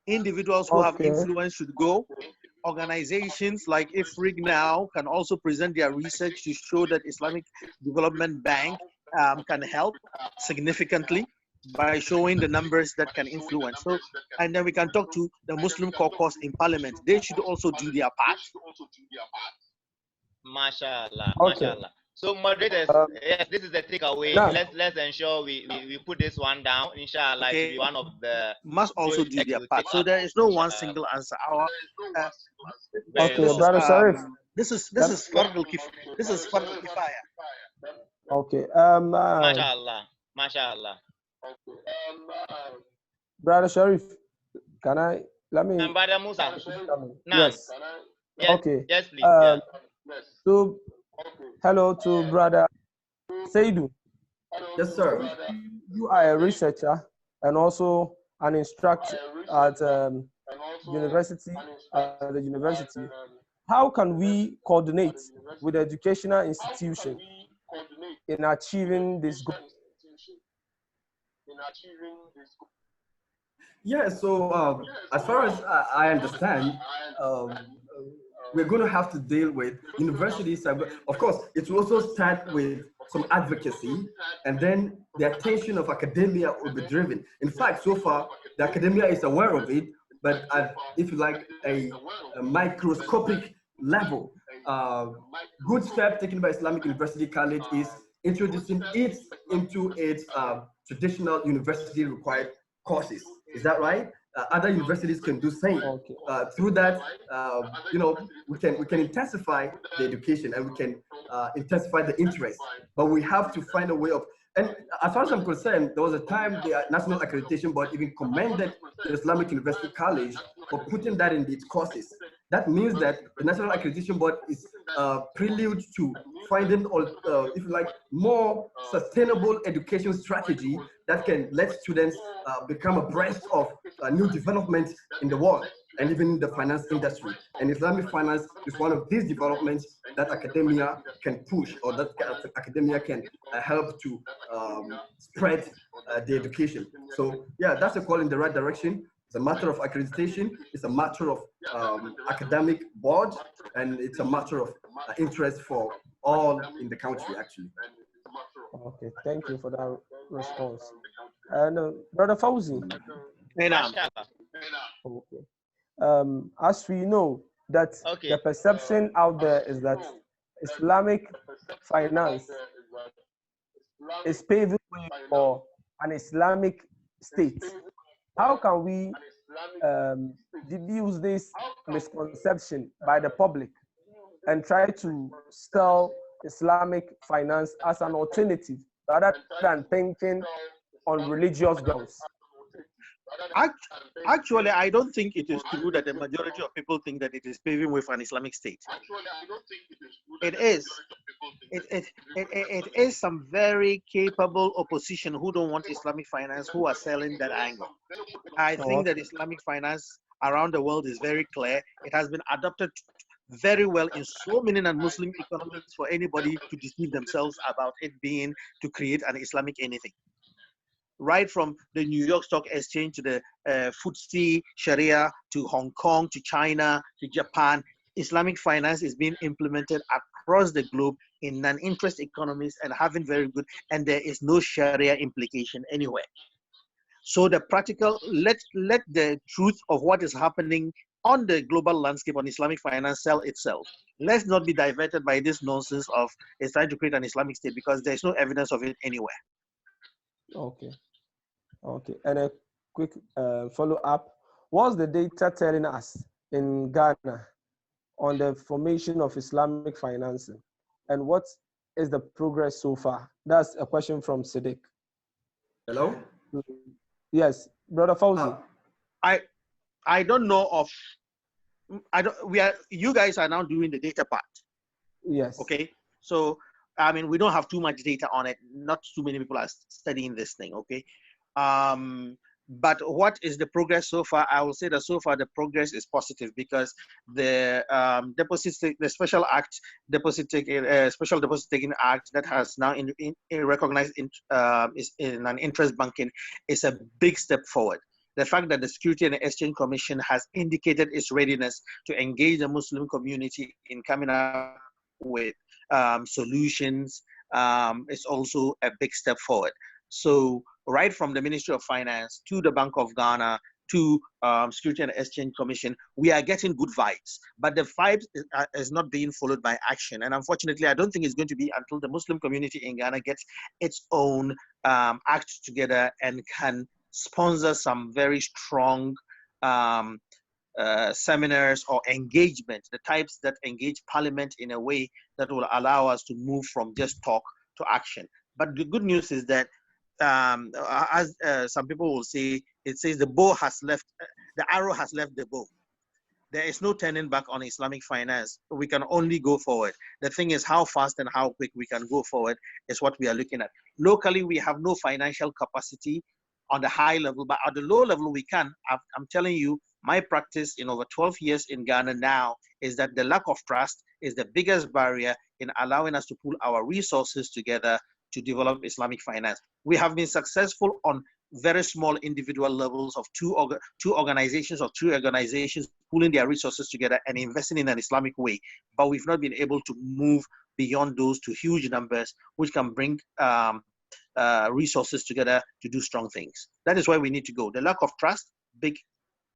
Individuals who have influence should go. Organizations like IFRIG now can also present their research to show that Islamic Development Bank can help significantly by showing the numbers that can influence. So, and then we can talk to the Muslim caucus in parliament. They should also do their part. Mashallah, okay. mashallah. So moderators, yes, this is the takeaway. Let's ensure we put this one down. Inshallah, to be one of the must also do their part. So there is no one single answer. Brother Sharif. This is Fardul Kifaya. Okay. Mashallah, mashallah. Brother Sharif, let me. And Brother Musa. Yes. Okay. Yes, please. So, hello to Brother Seidu. Yes, sir. You are a researcher and also an instructor at the university. How can we coordinate with the educational institution in achieving this goal? Yeah, so as far as I understand, we're going to have to deal with universities. Of course, it will also start with some advocacy, and then the attention of academia will be driven. In fact, so far, the academia is aware of it, but at, if you like, a microscopic level. Good step taken by Islamic University College is introducing it into its traditional university required courses. Is that right? Other universities can do same. Through that, we can intensify the education, and we can intensify the interest. But we have to find a way of. And as far as I'm concerned, there was a time the National Accreditation Board even commended the Islamic University College for putting that in its courses. That means that the National Accreditation Board is prelude to finding, if you like, more sustainable education strategy that can let students become abreast of new developments in the world and even in the finance industry. And Islamic finance is one of these developments that academia can push, or that academia can help to spread the education. So yeah, that's a call in the right direction. It's a matter of accreditation, it's a matter of academic board, and it's a matter of interest for all in the country, actually. Okay, thank you for that response. And Brother Fauzi. Okay. As we know that the perception out there is that Islamic finance is paving way for an Islamic state. How can we diffuse this misconception by the public and try to sell Islamic finance as an alternative rather than thinking on religious grounds? Actually, I don't think it is true that the majority of people think that it is paving way for an Islamic state. It is. it is some very capable opposition who don't want Islamic finance who are selling that angle. I think that Islamic finance around the world is very clear. It has been adopted very well in so many non-Muslim economies for anybody to deceive themselves about it being to create an Islamic anything. Right from the New York Stock Exchange to the FTSE Sharia to Hong Kong to China to Japan, Islamic finance is being implemented across the globe in non-interest economies and having very good, and there is no Sharia implication anywhere. So the practical, let the truth of what is happening on the global landscape on Islamic finance sell itself. Let's not be diverted by this nonsense of it's trying to create an Islamic state because there's no evidence of it anywhere. Okay. Okay. And a quick follow-up. What's the data telling us in Ghana on the formation of Islamic financing? And what is the progress so far? That's a question from Siddiq. Hello? Yes, Brother Fauzi. I don't know of, you guys are now doing the data part. Yes. Okay. So, I mean, we don't have too much data on it. Not too many people are studying this thing. Okay. But what is the progress so far? I will say that so far the progress is positive because the the special act special deposit taking act that has now recognized is in an interest banking is a big step forward. The fact that the Security and Exchange Commission has indicated its readiness to engage the Muslim community in coming up with solutions is also a big step forward. So right from the Ministry of Finance to the Bank of Ghana to Security and Exchange Commission, we are getting good vibes. But the vibes is not being followed by action. And unfortunately, I don't think it's going to be until the Muslim community in Ghana gets its own act together and can sponsor some very strong seminars or engagement, the types that engage Parliament in a way that will allow us to move from just talk to action. But the good news is that as some people will say, it says the bow has left, the arrow has left the bow. There is no turning back on Islamic finance. We can only go forward. The thing is how fast and how quick we can go forward is what we are looking at. Locally, we have no financial capacity on the high level, but at the low level, we can. I'm telling you, my practice in over 12 years in Ghana now is that the lack of trust is the biggest barrier in allowing us to pool our resources together to develop Islamic finance. We have been successful on very small individual levels of two organizations or three organizations pooling their resources together and investing in an Islamic way, but we've not been able to move beyond those to huge numbers, which can bring resources together to do strong things. That is where we need to go. The lack of trust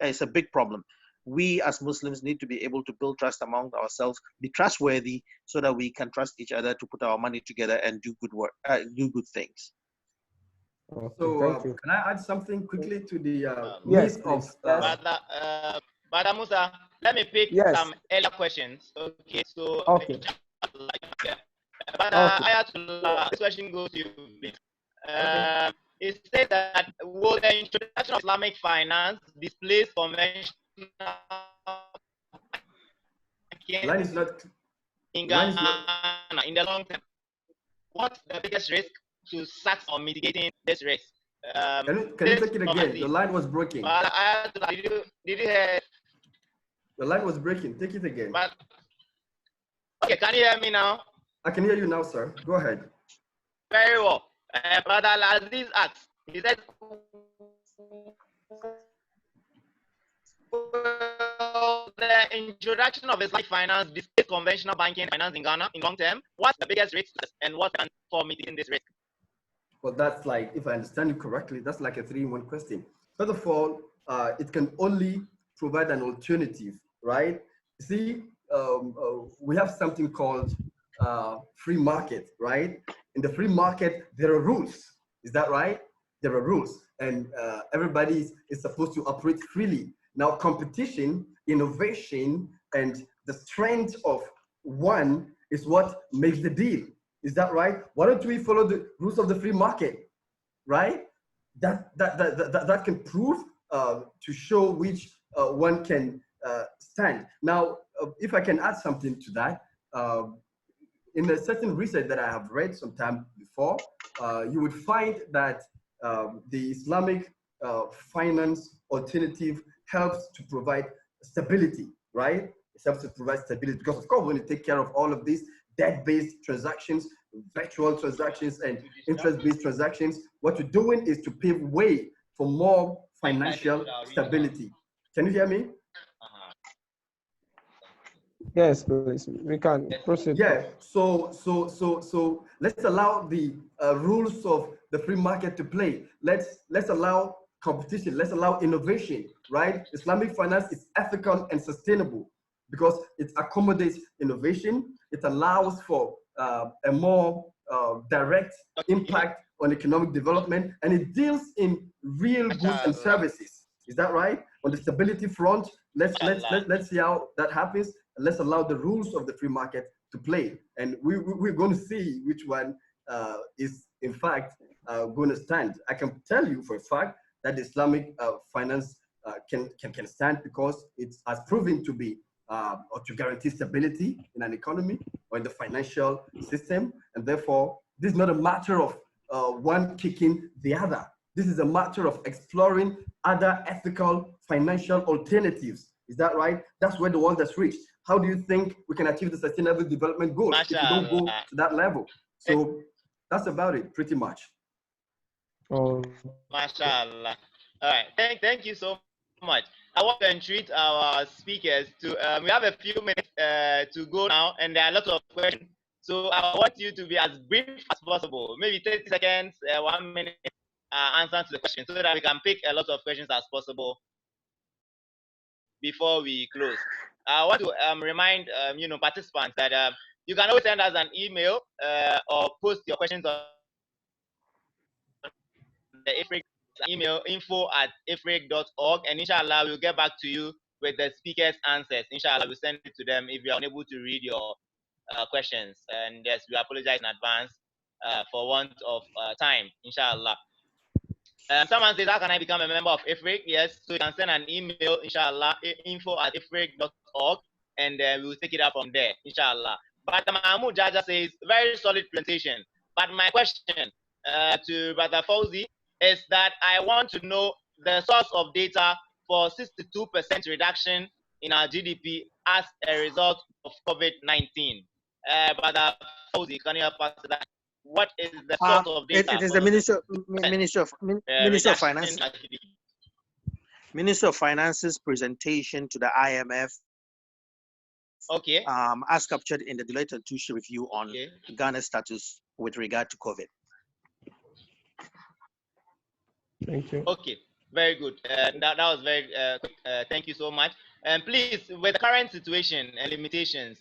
is a big problem. We as Muslims need to be able to build trust among ourselves, be trustworthy so that we can trust each other to put our money together and do good work, do good things. Okay, so can I add something quickly to the yes, of Brother Musa, let me pick some earlier questions. Okay, so but Ayatollah, this question goes to you. It says that will the introduction of Islamic finance displace conventional line is not in Ghana in the long term? What's the biggest risk to SACS or mitigating this risk? Can you take it again? The line was breaking. Did you hear? The line was breaking. Take it again. But, okay, can you hear me now? I can hear you now, sir. Go ahead. Very well. Brother Aziz asks, he said, the introduction of Islamic finance displace conventional banking finance in Ghana in long term. What's the biggest risk and what can for mitigating this risk? Well, that's like, if I understand you correctly, that's like a 3-in-1 question. First of all, it can only provide an alternative, right? See, we have something called free market, right? In the free market, there are rules. Is that right? There are rules, and everybody is supposed to operate freely. Now, competition, innovation, and the strength of one is what makes the deal. Is that right? Why don't we follow the rules of the free market, right? That can prove to show which one can stand. Now, if I can add something to that, in a certain research that I have read sometime before, you would find that the Islamic finance alternative helps to provide stability, right? It helps to provide stability because, of course, when you take care of all of these debt-based transactions, virtual transactions, and interest-based transactions, what you're doing is to pave way for more financial stability. Can you hear me? Yes, please. We can proceed. Yeah. So let's allow the rules of the free market to play. Let's allow competition. Let's allow innovation. Right? Islamic finance is ethical and sustainable because it accommodates innovation. It allows for a more direct impact on economic development, and it deals in real goods and services. Is that right? On the stability front, let's see how that happens. And let's allow the rules of the free market to play, and we're going to see which one is in fact going to stand. I can tell you for a fact that Islamic finance can stand because it has proven to be or to guarantee stability in an economy or in the financial system, and therefore this is not a matter of one kicking the other. This is a matter of exploring other ethical financial alternatives. Is that right? That's where the one that's reached. How do you think we can achieve the sustainable development goals if we don't go to that level? So that's about it, pretty much. Oh, MashaAllah. All right. Thank you so much. I want to entreat our speakers to, we have a few minutes to go now, and there are a lot of questions. So I want you to be as brief as possible, maybe 30 seconds, 1 minute answer to the question, so that we can pick a lot of questions as possible before we close. I want to remind participants that you can always send us an email or post your questions on the IFRIC email info@ifric.org, and inshallah we'll get back to you with the speakers' answers. Inshallah we'll send it to them if we are unable to read your questions. And yes, we apologize in advance for want of time. Inshallah. Someone says, how can I become a member of IFRIC? Yes, so you can send an email, inshallah, info@ifric.org, and we'll take it up from there, inshallah. But Mahmoud Jaja says, very solid presentation. But my question to Brother Fauzi is that I want to know the source of data for 62% reduction in our GDP as a result of COVID-19. Brother Fauzi, can you help us with that? What is the source of data? It is the Minister of Finance. Minister of Finance's presentation to the IMF. Okay. As captured in the Deloitte and Touche review on Ghana's status with regard to COVID. thank you. Okay, very good. That was very quick. Thank you so much. And please, with the current situation and limitations,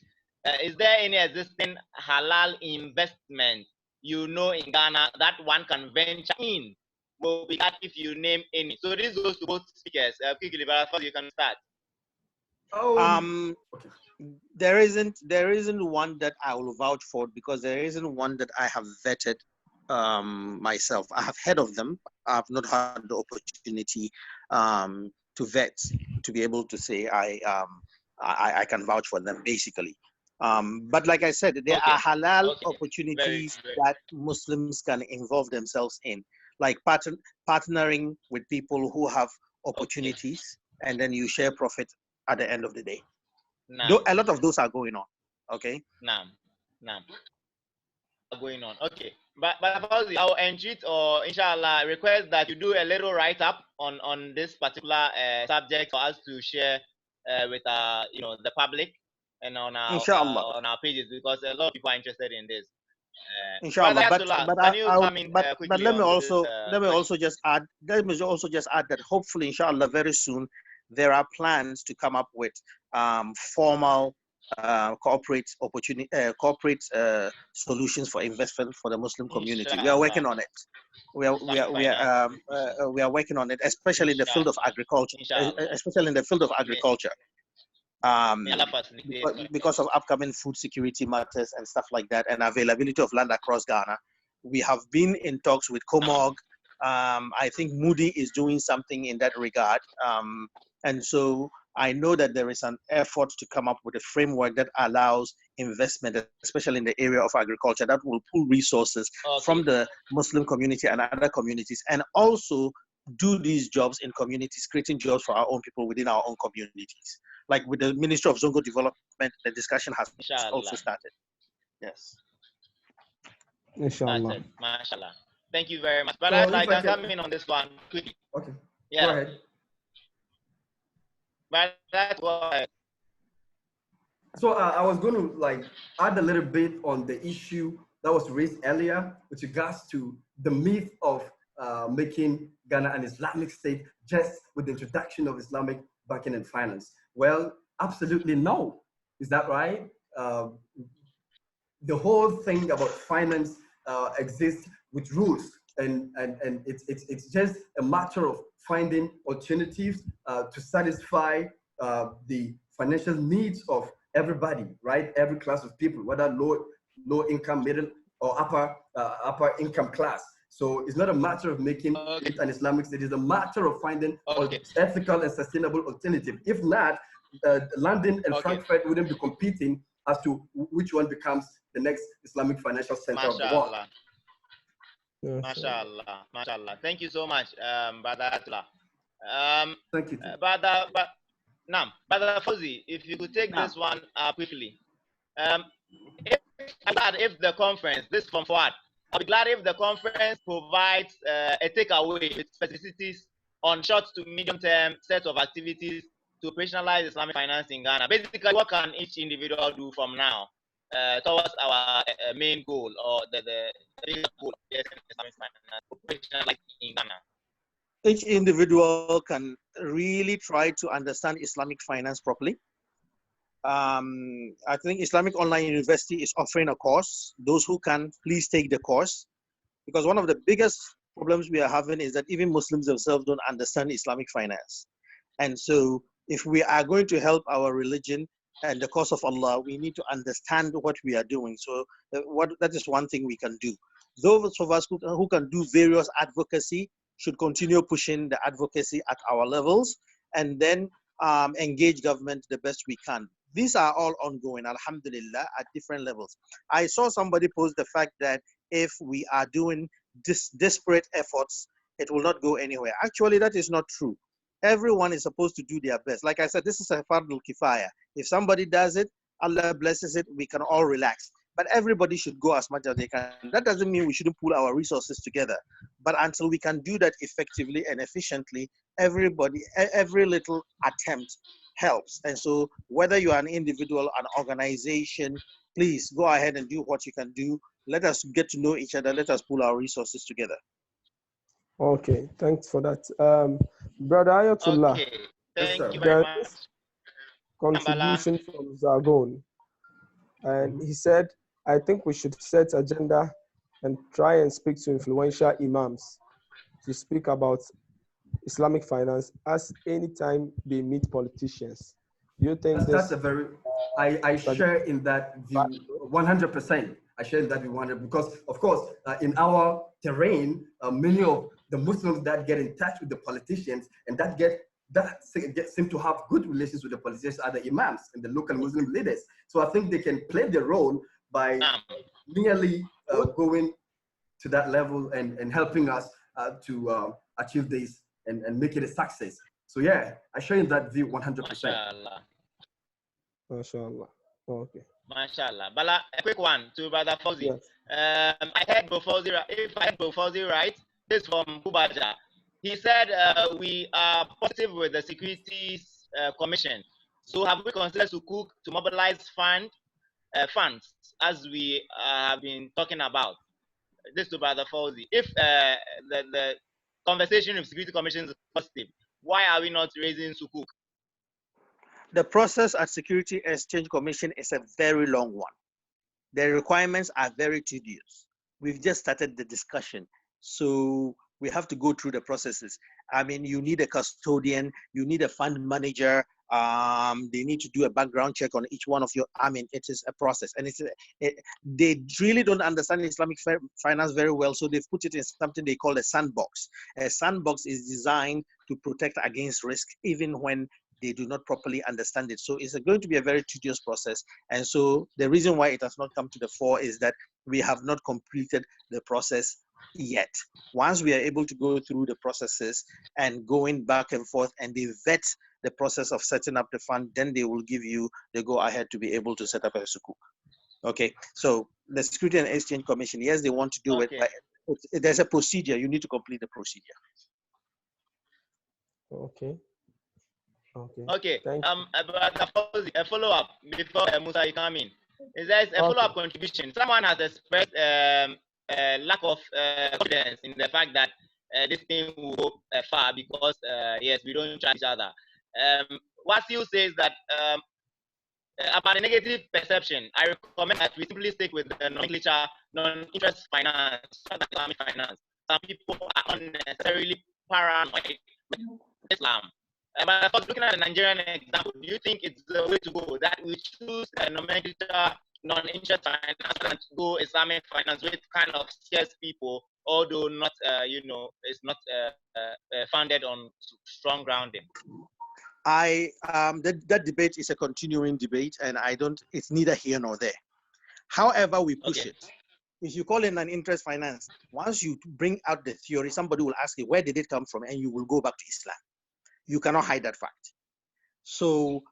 is there any existing halal investment in Ghana that one can venture in? Will be that if you name any. So this goes to both speakers. Quickly, but first you can start. There isn't one that I will vouch for, because there isn't one that I have vetted myself. I have heard of them. I have not had the opportunity to vet, to be able to say I can vouch for them, basically. But like I said, there are halal opportunities that Muslims can involve themselves in, like partnering with people who have opportunities, and then you share profit at the end of the day. A lot of those are going on. Okay. Going on. Okay. But I'll entreat, or inshallah request that you do a little write-up on this particular subject for us to share with the public and on our pages, because a lot of people are interested in this. Inshallah, but let me also just add that hopefully, inshallah, very soon there are plans to come up with formal corporate solutions for investment for the Muslim community. We are working on it. We are working on it, especially in the field of agriculture. Because of upcoming food security matters and stuff like that, and availability of land across Ghana. We have been in talks with Comog. I think Moody is doing something in that regard. And so I know that there is an effort to come up with a framework that allows investment, especially in the area of agriculture, that will pull resources from the Muslim community and other communities, and also do these jobs in communities, creating jobs for our own people within our own communities. Like with the Ministry of Zongo Development, the discussion has also started. Yes. Inshallah. Mashallah. Thank you very much. But I can come in on this one quickly. Okay. Yeah. Go ahead. But that's what. So I was going to like add a little bit on the issue that was raised earlier with regards to the myth of making Ghana an Islamic state just with the introduction of Islamic banking and finance. Well, absolutely no. Is that right? The whole thing about finance exists with rules, and it's just a matter of finding alternatives to satisfy the financial needs of everybody, right? Every class of people, whether low income, middle, or upper income class. So it's not a matter of making it an Islamic state. It's a matter of finding ethical and sustainable alternative. If not, London and Frankfurt wouldn't be competing as to which one becomes the next Islamic financial center of the world. Mashallah, mashallah. Thank you so much, Brother Atla. Thank you. Brother Fauzi, if you could take this one quickly. If the conference, this from Fuad, I'll be glad if the conference provides a takeaway with specificities on short to medium term set of activities to operationalize Islamic finance in Ghana. Basically, what can each individual do from now towards our main goal, or the bigger goal of Islamic finance operationalized in Ghana? Each individual can really try to understand Islamic finance properly. I think Islamic Online University is offering a course. Those who can, please take the course, because one of the biggest problems we are having is that even Muslims themselves don't understand Islamic finance. And so if we are going to help our religion and the cause of Allah, we need to understand what we are doing. So that is one thing we can do. Those of us who can do various advocacy should continue pushing the advocacy at our levels, and then engage government the best we can. These are all ongoing, alhamdulillah, at different levels. I saw somebody post the fact that if we are doing disparate efforts, it will not go anywhere. Actually, that is not true. Everyone is supposed to do their best. Like I said, this is a fardul kifaya. If somebody does it, Allah blesses it, we can all relax. But everybody should go as much as they can. That doesn't mean we shouldn't pool our resources together. But until we can do that effectively and efficiently, every little attempt helps. And so whether you are an individual, an organization, please go ahead and do what you can do. Let us get to know each other. Let us pool our resources together. Okay, thanks for that. Brother Ayatollah, okay. Thank you very much. Contribution from Zagon. And he said, I think we should set agenda and try and speak to influential imams to speak about Islamic finance as anytime they meet politicians. Do you think that's a very, I share in that view 100%. I share in that view 100%, because of course, in our terrain, many of the Muslims that get in touch with the politicians and that seem to have good relations with the politicians are the imams and the local Muslim leaders. So I think they can play their role by merely going to that level and helping us to achieve this and make it a success. So yeah, I share in that view 100%. Mashallah. Mashallah. Okay. Mashallah. Bala, a quick one to Brother Fauzi. Yes. I heard Fauzi, if I heard Fauzi right, this is from Bubaja. He said we are positive with the Securities Commission. So have we considered to mobilize funds as we have been talking about? This to Brother Fauzi. If the conversation with Security Commission is positive, why are we not raising Sukuk? The process at Security Exchange Commission is a very long one. The requirements are very tedious. We've just started the discussion. So we have to go through the processes. I mean, you need a custodian, you need a fund manager, they need to do a background check on each one of your, I mean, it is a process. And they really don't understand Islamic finance very well, so they've put it in something they call a sandbox. A sandbox is designed to protect against risk, even when they do not properly understand it. So it's going to be a very tedious process. And so the reason why it has not come to the fore is that we have not completed the process yet. Once we are able to go through the processes and going back and forth, and they vet the process of setting up the fund, then they will give you the go ahead to be able to set up a sukuk. Okay, so the Security and Exchange Commission, yes, they want to do it, but there's a procedure. You need to complete the procedure. Okay. Okay. Okay. But a follow-up before Musa, you come in. Is there a follow-up contribution? Someone has expressed lack of confidence in the fact that this thing will go far because yes, we don't trust each other. Wasil says that about a negative perception, I recommend that we simply stick with the nomenclature non-interest finance, not Islamic finance. Some people are unnecessarily paranoid with Islam. But looking at the Nigerian example, do you think it's the way to go that we choose a nomenclature non-interest finance and go Islamic finance, which kind of scares people, although not, it's not founded on strong grounding? That debate is a continuing debate, and it's neither here nor there. However, we push it. If you call it an interest finance, once you bring out the theory, somebody will ask you, where did it come from? And you will go back to Islam. You cannot hide that fact. So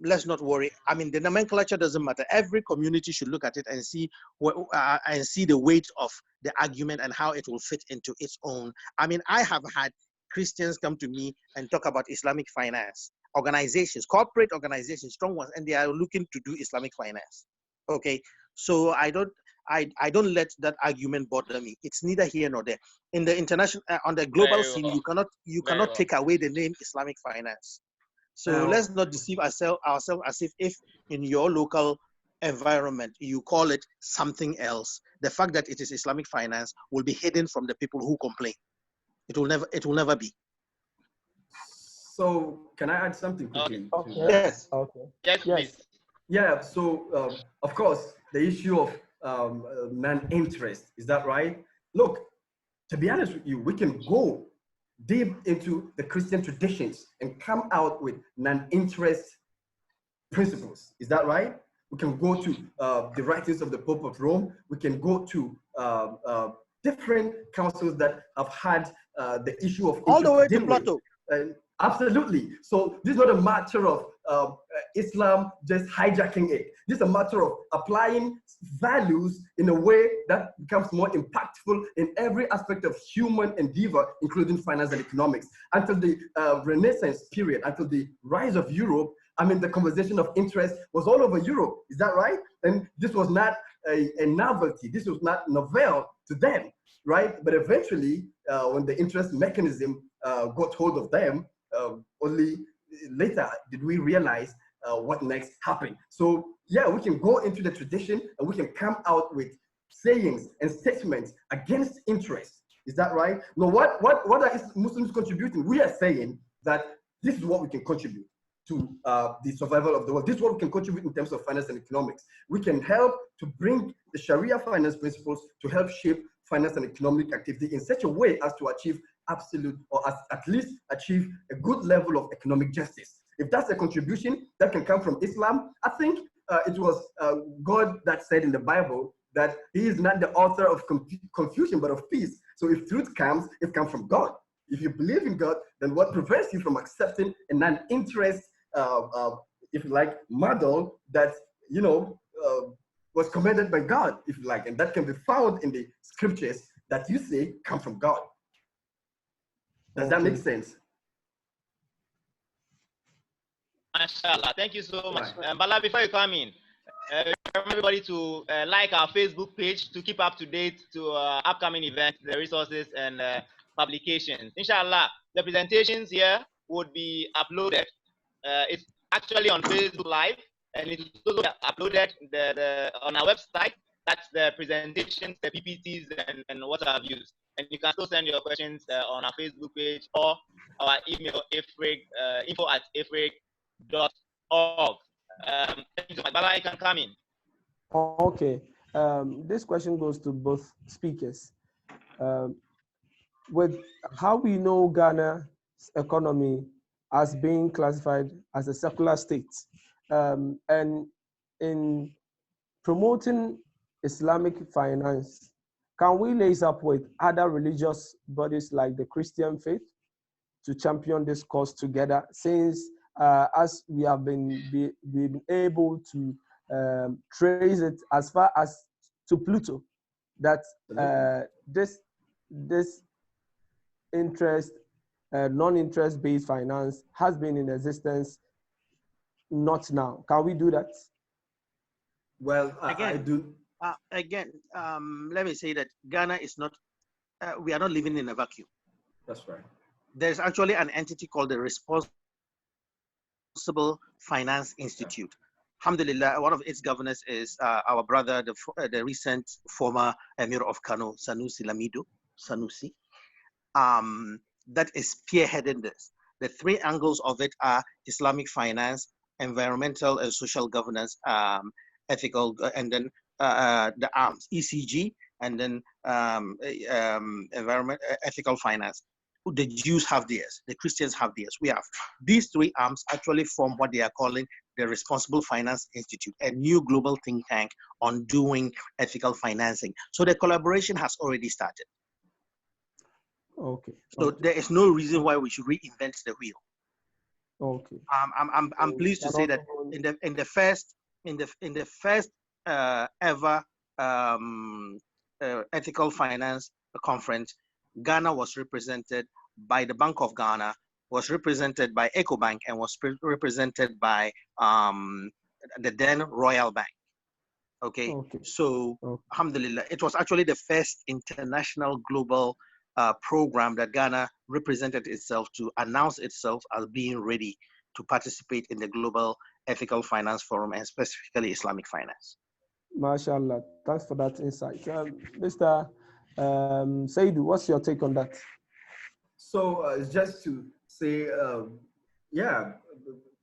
let's not worry. I mean, the nomenclature doesn't matter. Every community should look at it and see the weight of the argument and how it will fit into its own. I mean, I have had Christians come to me and talk about Islamic finance, organizations, corporate organizations, strong ones, and they are looking to do Islamic finance. Okay, so I don't let that argument bother me. It's neither here nor there. In the international, on the global scene, you cannot take away the name Islamic finance. So let's not deceive ourselves as if in your local environment you call it something else. The fact that it is Islamic finance will be hidden from the people who complain. It will never be. So can I add something quickly? Okay. Yes. Okay. Yes, please. Yeah. So of course, the issue of non-interest, is that right? Look, to be honest with you, we can go deep into the Christian traditions and come out with non-interest principles. Is that right? We can go to the writings of the Pope of Rome. We can go to different councils that have had the issue of all the way to Plato. Absolutely. So this is not a matter of Islam just hijacking it. This is a matter of applying values in a way that becomes more impactful in every aspect of human endeavor, including finance and economics. Until the Renaissance period, until the rise of Europe, I mean, the conversation of interest was all over Europe. Is that right? And this was not a novelty. This was not novel to them, right? But eventually, when the interest mechanism got hold of them, only later did we realize what next happened. So yeah, we can go into the tradition and we can come out with sayings and statements against interest. Is that right? No, what are Muslims contributing? We are saying that this is what we can contribute to the survival of the world. This is what we can contribute in terms of finance and economics. We can help to bring the Sharia finance principles to help shape finance and economic activity in such a way as to achieve absolute, or at least achieve a good level of economic justice. If that's a contribution that can come from Islam, I think it was God that said in the Bible that he is not the author of confusion, but of peace. So if truth comes, it comes from God. If you believe in God, then what prevents you from accepting a non-interest, if you like, model that, was commanded by God, if you like, and that can be found in the scriptures that you say come from God. Does that make sense? MashaAllah. Thank you so much. Bala, before you come in, everybody to like our Facebook page to keep up to date to upcoming events, the resources and publications. Inshallah, the presentations here would be uploaded. It's actually on Facebook Live, and it will also uploaded on our website. That's the presentations, the PPTs, and what I've used. And you can still send your questions on our Facebook page or our email, info@ifrig.org. Thank you so much. Bala, you can come in. Okay. This question goes to both speakers. With how we know Ghana's economy as being classified as a secular state. And in promoting Islamic finance, can we lace up with other religious bodies like the Christian faith to champion this cause together, since as we have been able to trace it as far as to Pluto, that this interest, non-interest based finance has been in existence, not now. Can we do that? Well, again, I do. Let me say that Ghana is not, we are not living in a vacuum. That's right. There's actually an entity called the Responsible Finance Institute. Alhamdulillah, one of its governors is our brother, the recent former Emir of Kano, Sanusi Lamido, Sanusi. That is spearheading this. The three angles of it are Islamic finance, environmental and social governance, ethical, and then the arms, ECG, and then environment, ethical finance. The Jews have theirs, the Christians have theirs. We have these three arms actually form what they are calling the Responsible Finance Institute, a new global think tank on doing ethical financing. So the collaboration has already started. Okay. So there is no reason why we should reinvent the wheel. Okay. I'm pleased to say that in the first ever ethical finance conference, Ghana was represented by the Bank of Ghana, was represented by EcoBank, and was represented by the then Royal Bank. Okay. So alhamdulillah, it was actually the first international global program that Ghana represented itself to announce itself as being ready to participate in the Global Ethical Finance Forum, and specifically Islamic finance. MashaAllah, thanks for that insight. Mr. Saidu, what's your take on that? So just to say, yeah,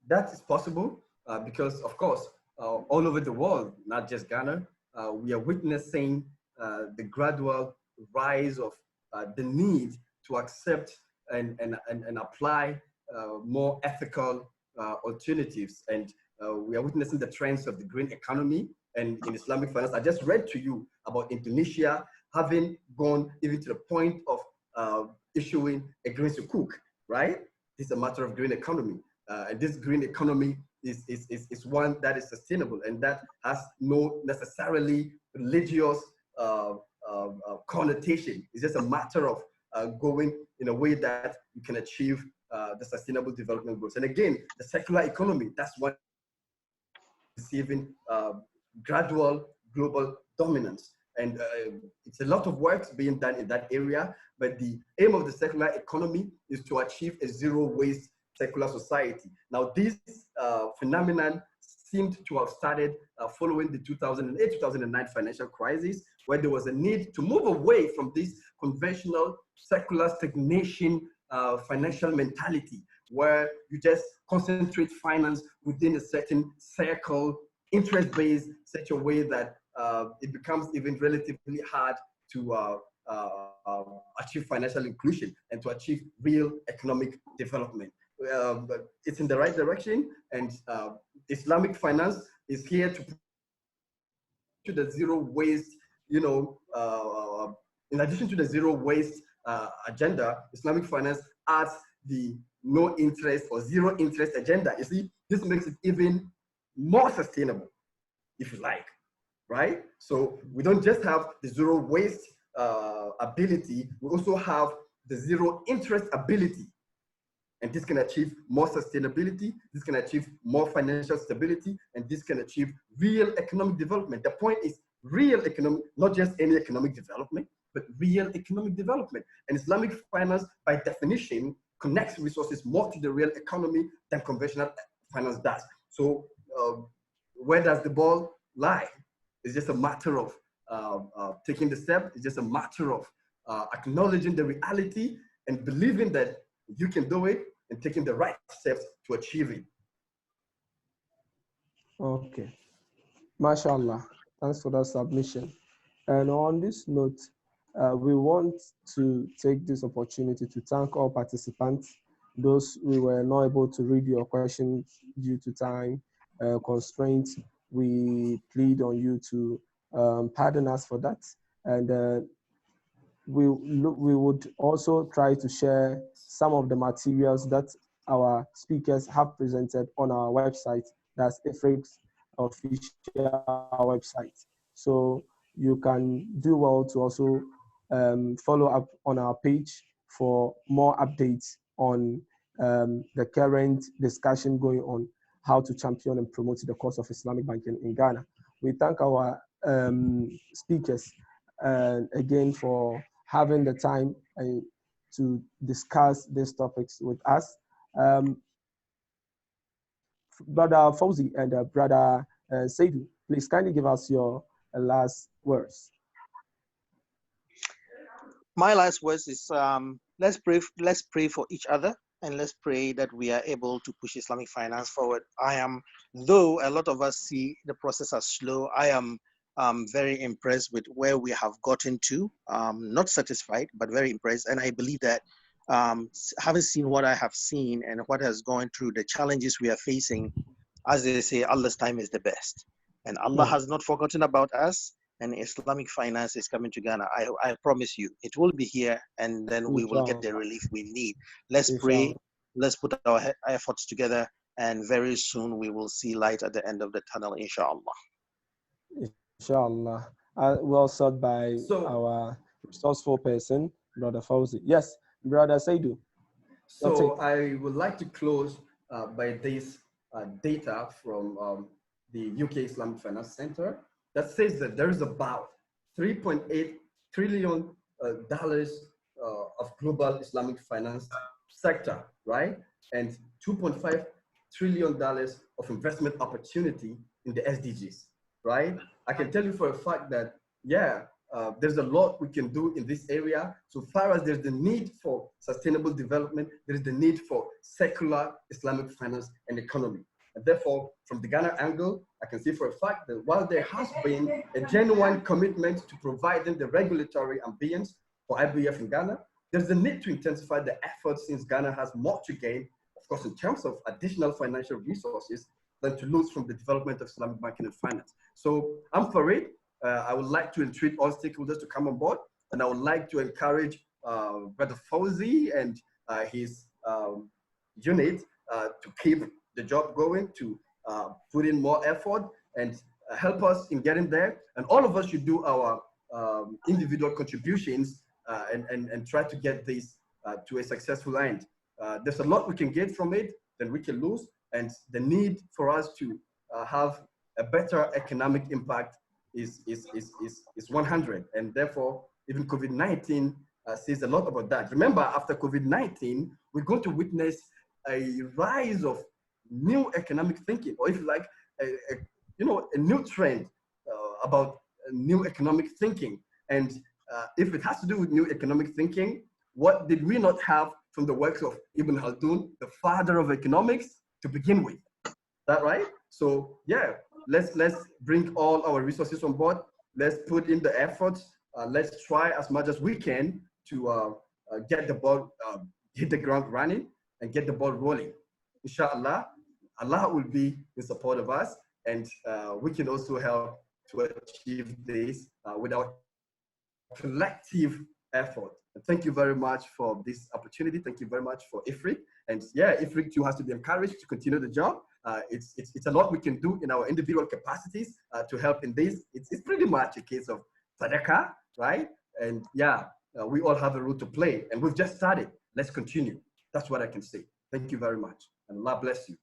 that is possible because, of course, all over the world, not just Ghana, we are witnessing the gradual rise of the need to accept and apply more ethical alternatives. And we are witnessing the trends of the green economy and in Islamic finance. I just read to you about Indonesia having gone even to the point of issuing a green sukuk, right? It's a matter of green economy. And this green economy is one that is sustainable and that has no necessarily religious connotation. It's just a matter of going in a way that you can achieve the sustainable development goals. And again, the secular economy, that's one receiving gradual global dominance. And it's a lot of work being done in that area, but the aim of the secular economy is to achieve a zero waste secular society. Now, this phenomenon seemed to have started following the 2008-2009 financial crisis, where there was a need to move away from this conventional secular stagnation financial mentality, where you just concentrate finance within a certain circle, interest-based, such a way that it becomes even relatively hard to achieve financial inclusion and to achieve real economic development. But it's in the right direction, and Islamic finance is here to the zero waste, in addition to the zero waste agenda, Islamic finance adds the no interest or zero interest agenda. You see, this makes it even more sustainable, if you like, right? So we don't just have the zero waste ability, we also have the zero interest ability. And this can achieve more sustainability, this can achieve more financial stability, and this can achieve real economic development. The point is real economic, not just any economic development, but real economic development. And Islamic finance, by definition, connects resources more to the real economy than conventional finance does. So where does the ball lie? It's just a matter of taking the step. It's just a matter of acknowledging the reality and believing that you can do it and taking the right steps to achieve it. Okay. MashaAllah. Thanks for that submission. And on this note, we want to take this opportunity to thank all participants those we were not able to read your questions due to time constraints, we plead on you to pardon us for that. And we would also try to share some of the materials that our speakers have presented on our website. That's IFRIC's official website. So you can do well to also follow up on our page for more updates on the current discussion going on how to champion and promote the cause of Islamic banking in Ghana. We thank our speakers again for having the time to discuss these topics with us. Brother Fawzi and Brother Saidu, please kindly give us your last words. My last words is let's pray for each other, and let's pray that we are able to push Islamic finance forward. Though a lot of us see the process as slow, I am very impressed with where we have gotten to. Not satisfied, but very impressed. And I believe that having seen what I have seen and what has gone through, the challenges we are facing, as they say, Allah's time is the best. And Allah has not forgotten about us. And Islamic finance is coming to Ghana. I promise you, it will be here, and then we will get the relief we need. Let's pray. Let's put our efforts together, and very soon we will see light at the end of the tunnel, inshallah. Inshallah. Well said by our resourceful person, Brother Fawzi. Yes, Brother Saidu. So I would like to close by this data from the UK Islamic Finance Center that says that there is about $3.8 trillion of global Islamic finance sector, right? And $2.5 trillion of investment opportunity in the SDGs, right? I can tell you for a fact that, there's a lot we can do in this area. So far as there's the need for sustainable development, there is the need for secular Islamic finance and economy. And therefore, from the Ghana angle, I can see for a fact that while there has been a genuine commitment to providing the regulatory ambience for IBF in Ghana, there's a need to intensify the efforts since Ghana has more to gain, of course, in terms of additional financial resources than to lose from the development of Islamic banking and finance. So I'm for it. I would like to entreat all stakeholders to come on board, and I would like to encourage Brother Fawzi and his unit to keep the job going, to put in more effort and help us in getting there. And all of us should do our individual contributions and try to get this to a successful end. There's a lot we can get from it, then we can lose, and the need for us to have a better economic impact is 100. And therefore, even COVID-19 says a lot about that. Remember, after COVID-19, we're going to witness a rise of new economic thinking, or if you like, a new trend about new economic thinking. And if it has to do with new economic thinking, what did we not have from the works of Ibn Khaldun, the father of economics, to begin with? That right? So let's bring all our resources on board. Let's put in the efforts. Let's try as much as we can to get the ball, hit the ground running, and get the ball rolling. Inshallah, Allah will be in support of us, and we can also help to achieve this with our collective effort. And thank you very much for this opportunity. Thank you very much for IFRIC. And IFRIC too has to be encouraged to continue the job. It's a lot we can do in our individual capacities to help in this. It's pretty much a case of sadaqah, right? And we all have a role to play, and we've just started. Let's continue. That's what I can say. Thank you very much, and Allah bless you.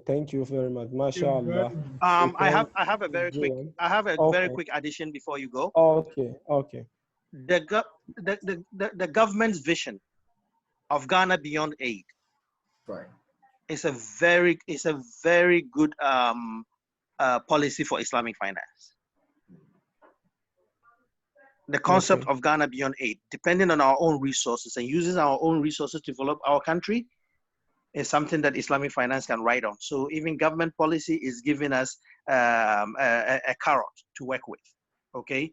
Thank you very much, mashallah. I have a very quick addition before you go. Okay. The government's vision of Ghana Beyond Aid, right, is a very good policy for Islamic finance. The concept of Ghana Beyond Aid, depending on our own resources and using our own resources to develop our country, is something that Islamic finance can ride on. So even government policy is giving us a carrot to work with. Okay.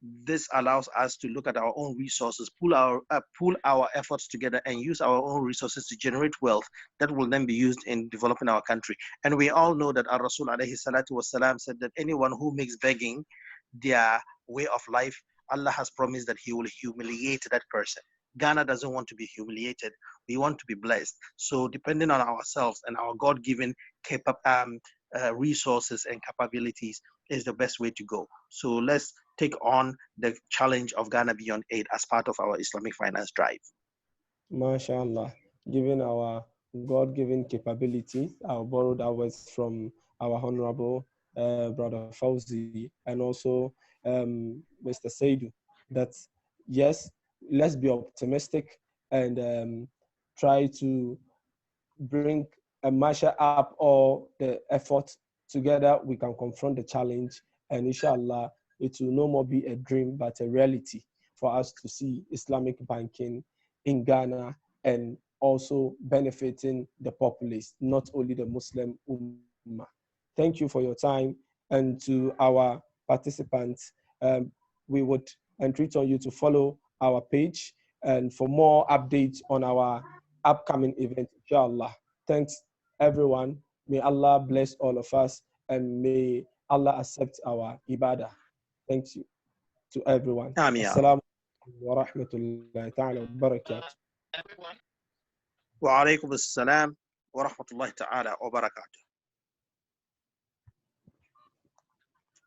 this allows us to look at our own resources, pull our efforts together, and use our own resources to generate wealth that will then be used in developing our country. And we all know that our Rasul alayhi salatu wasalam said that anyone who makes begging their way of life, Allah has promised that He will humiliate that person. Ghana doesn't want to be humiliated. We want to be blessed. So depending on ourselves and our God-given resources and capabilities is the best way to go. So let's take on the challenge of Ghana Beyond Aid as part of our Islamic finance drive. MashaAllah, given our God-given capabilities, our borrowed hours from our honorable brother Fauzi and also Mr. Saidu, that yes, let's be optimistic and try to bring a measure up all the effort together. We can confront the challenge, and inshallah, it will no more be a dream but a reality for us to see Islamic banking in Ghana and also benefiting the populace, not only the Muslim Ummah. Thank you for your time, and to our participants, we would entreat on you to follow our page and for more updates on our upcoming event, inshallah. Thanks, everyone. May Allah bless all of us and may Allah accept our ibadah. Thank you to everyone. Assalamu alaikum wa rahmatullahi ta'ala wa barakatuh. Wa alaikum assalam wa rahmatullahi ta'ala wa barakatuh.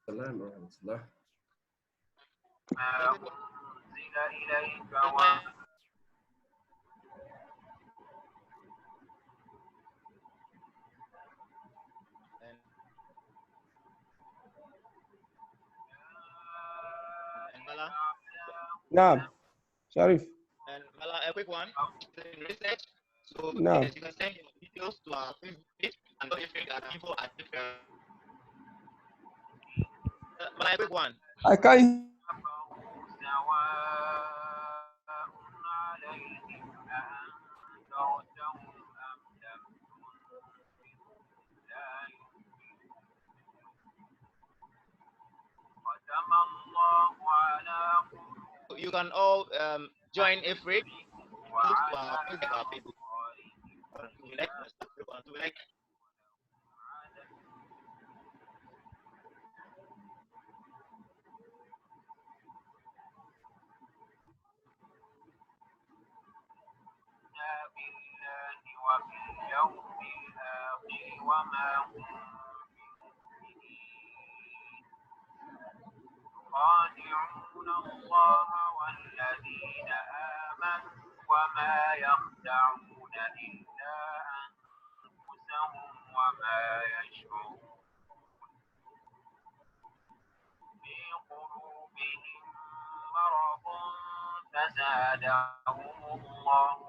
Salam wa rahmatullah. Naam, Sharif. And Mala, a quick one. In research, so Naam. yes, you can send your details to our Facebook page and info at different. Mala, a quick one. I can't. You can all join Ifrit to our Facebook. يخادعون الله والذين آمنوا وما يخدعون إلا أنفسهم وما يشعرون في قلوبهم مرض فزادهم الله